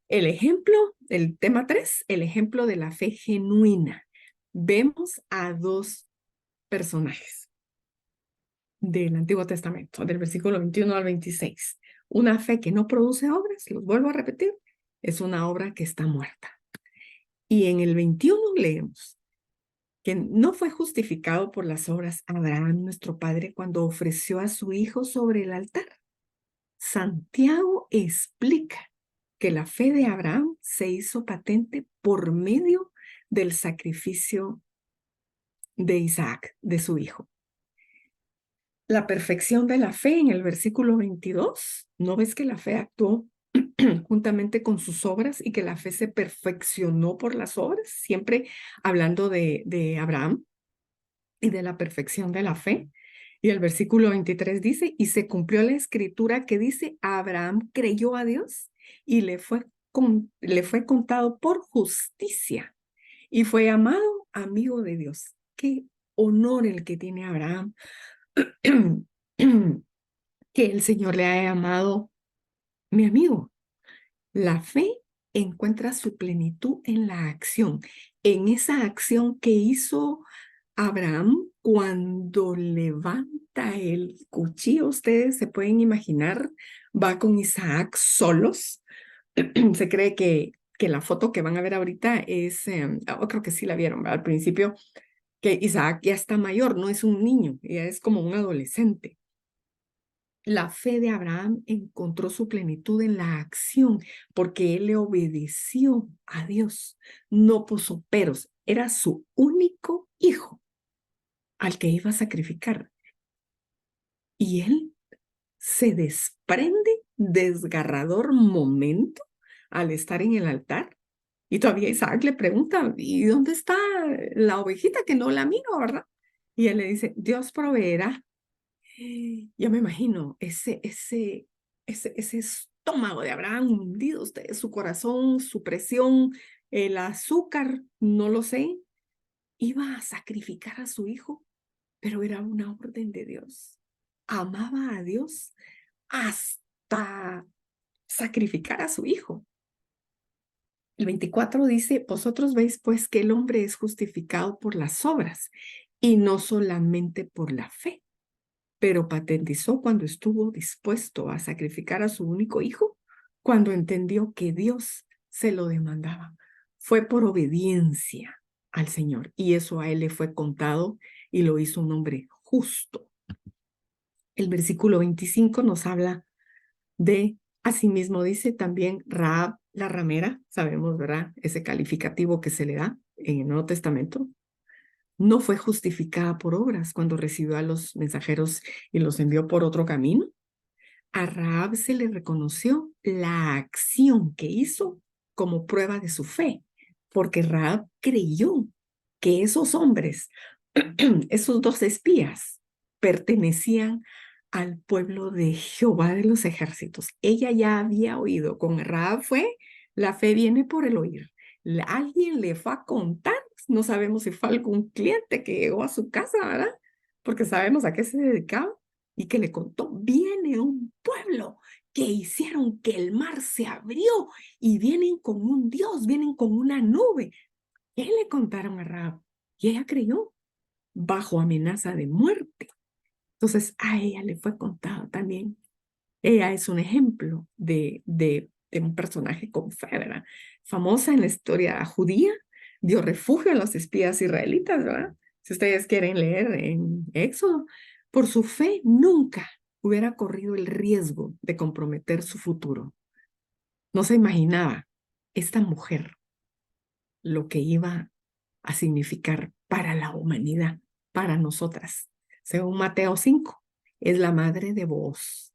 El ejemplo, el tema 3, el ejemplo de la fe genuina. Vemos a 2 personajes del Antiguo Testamento, del versículo 21 al 26. Una fe que no produce obras, los vuelvo a repetir, es una obra que está muerta. Y en el 21 leemos que no fue justificado por las obras Abraham, nuestro padre, cuando ofreció a su hijo sobre el altar. Santiago explica que la fe de Abraham se hizo patente por medio del sacrificio de Isaac, de su hijo. La perfección de la fe en el versículo 22, ¿no ves que la fe actuó juntamente con sus obras y que la fe se perfeccionó por las obras? Siempre hablando de Abraham y de la perfección de la fe. Y el versículo 23 dice, y se cumplió la escritura que dice, Abraham creyó a Dios y le fue contado por justicia y fue llamado amigo de Dios. Qué honor el que tiene Abraham, que el Señor le ha llamado mi amigo. La fe encuentra su plenitud en la acción, en esa acción que hizo Abraham cuando levanta el cuchillo. Ustedes se pueden imaginar, va con Isaac solos. Se cree que la foto que van a ver ahorita es, creo que sí la vieron, ¿verdad? Al principio, que Isaac ya está mayor, no es un niño, ya es como un adolescente. La fe de Abraham encontró su plenitud en la acción, porque él le obedeció a Dios, no puso peros, era su único hijo al que iba a sacrificar. Y él se desprende, desgarrador momento, al estar en el altar. Y todavía Isaac le pregunta, ¿y dónde está la ovejita que no la miro, verdad? Y él le dice, Dios proveerá. Yo me imagino ese estómago de Abraham hundido, su corazón, su presión, el azúcar, no lo sé. Iba a sacrificar a su hijo, pero era una orden de Dios. Amaba a Dios hasta sacrificar a su hijo. El 24 dice, vosotros veis pues que el hombre es justificado por las obras y no solamente por la fe. Pero patentizó cuando estuvo dispuesto a sacrificar a su único hijo, cuando entendió que Dios se lo demandaba. Fue por obediencia al Señor, y eso a él le fue contado y lo hizo un hombre justo. El versículo 25 nos habla de, asimismo dice también Rahab la ramera, sabemos, ¿verdad? Ese calificativo que se le da en el Nuevo Testamento. No fue justificada por obras cuando recibió a los mensajeros y los envió por otro camino. A Rahab se le reconoció la acción que hizo como prueba de su fe, porque Rahab creyó que esos hombres, esos 2 espías, pertenecían al pueblo de Jehová de los ejércitos. Ella ya había oído, con Rahab fue, la fe viene por el oír. Alguien le fue a contar, no sabemos si fue algún cliente que llegó a su casa, ¿verdad? Porque sabemos a qué se dedicaba y que le contó, viene un pueblo que hicieron que el mar se abrió y vienen con un Dios, vienen con una nube. ¿Qué le contaron a Rahab? Y ella creyó, bajo amenaza de muerte. Entonces a ella le fue contado también. Ella es un ejemplo de un personaje con fe, ¿verdad? Famosa en la historia judía, dio refugio a los espías israelitas, ¿verdad? Si ustedes quieren leer en Éxodo, por su fe nunca hubiera corrido el riesgo de comprometer su futuro. No se imaginaba esta mujer lo que iba a significar para la humanidad, para nosotras. Según Mateo 5, es la madre de Booz,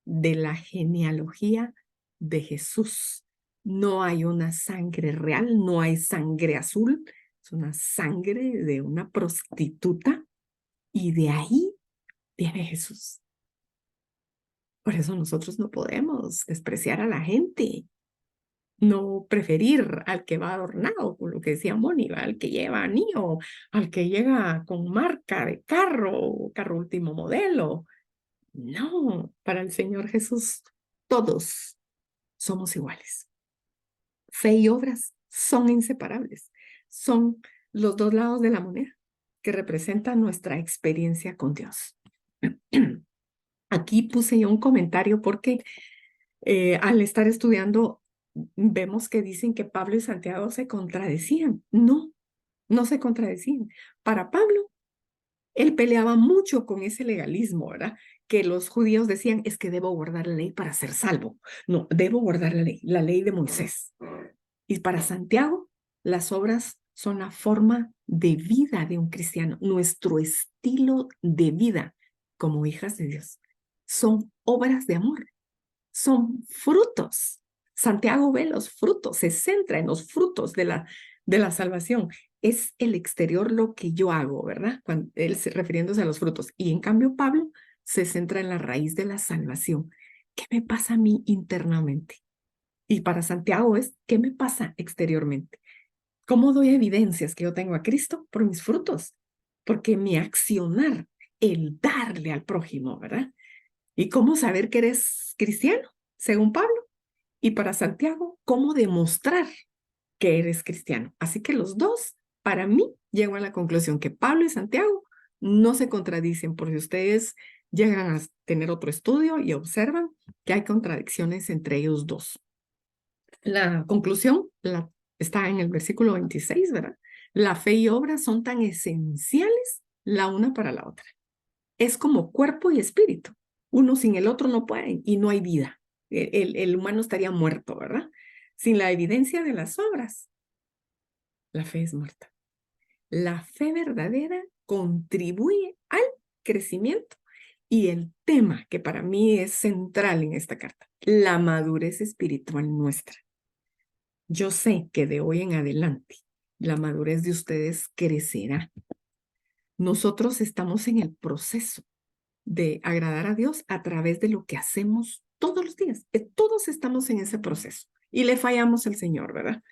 de la genealogía de Jesús. No hay una sangre real, no hay sangre azul, es una sangre de una prostituta y de ahí viene Jesús. Por eso nosotros no podemos despreciar a la gente, no preferir al que va adornado, con lo que decía Mónica, al que lleva anillo, al que llega con marca de carro, carro último modelo. No, para el Señor Jesús todos somos iguales. Fe y obras son inseparables. Son los 2 lados de la moneda que representan nuestra experiencia con Dios. Aquí puse yo un comentario porque al estar estudiando vemos que dicen que Pablo y Santiago se contradecían. No, no se contradecían. Para Pablo, él peleaba mucho con ese legalismo, ¿verdad? Que los judíos decían, es que debo guardar la ley para ser salvo. No, debo guardar la ley de Moisés. Y para Santiago, las obras son la forma de vida de un cristiano, nuestro estilo de vida como hijas de Dios. Son obras de amor, son frutos. Santiago ve los frutos, se centra en los frutos de la salvación. Es el exterior lo que yo hago, ¿verdad? Cuando él refiriéndose a los frutos. Y en cambio Pablo se centra en la raíz de la salvación. ¿Qué me pasa a mí internamente? Y para Santiago es, ¿qué me pasa exteriormente? ¿Cómo doy evidencias que yo tengo a Cristo? Por mis frutos, porque mi accionar el darle al prójimo, ¿verdad? ¿Y cómo saber que eres cristiano, según Pablo? Y para Santiago, ¿cómo demostrar que eres cristiano? Así que los dos, para mí, llego a la conclusión que Pablo y Santiago no se contradicen, porque ustedes llegan a tener otro estudio y observan que hay contradicciones entre ellos dos. La conclusión está en el versículo 26, ¿verdad? La fe y obra son tan esenciales la una para la otra. Es como cuerpo y espíritu. Uno sin el otro no pueden y no hay vida. El humano estaría muerto, ¿verdad? Sin la evidencia de las obras, la fe es muerta. La fe verdadera contribuye al crecimiento y el tema que para mí es central en esta carta, la madurez espiritual nuestra. Yo sé que de hoy en adelante la madurez de ustedes crecerá. Nosotros estamos en el proceso de agradar a Dios a través de lo que hacemos todos los días. Todos estamos en ese proceso y le fallamos al Señor, ¿verdad?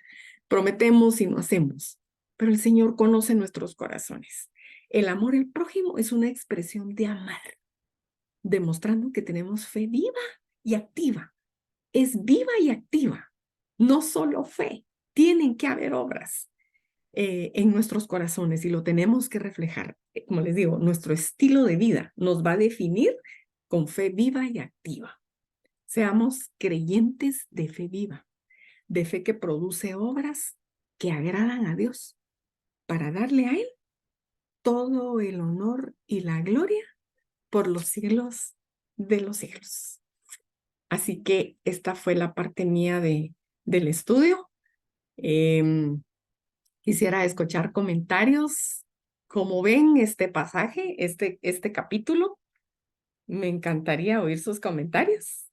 Prometemos y no hacemos, pero el Señor conoce nuestros corazones. El amor al prójimo es una expresión de amar, demostrando que tenemos fe viva y activa. Es viva y activa, no solo fe. Tienen que haber obras en nuestros corazones y lo tenemos que reflejar. Como les digo, nuestro estilo de vida nos va a definir con fe viva y activa. Seamos creyentes de fe viva, de fe que produce obras que agradan a Dios, para darle a Él todo el honor y la gloria por los siglos de los siglos. Así que esta fue la parte mía del estudio. Quisiera escuchar comentarios. ¿Cómo ven este pasaje, este capítulo? Me encantaría oír sus comentarios.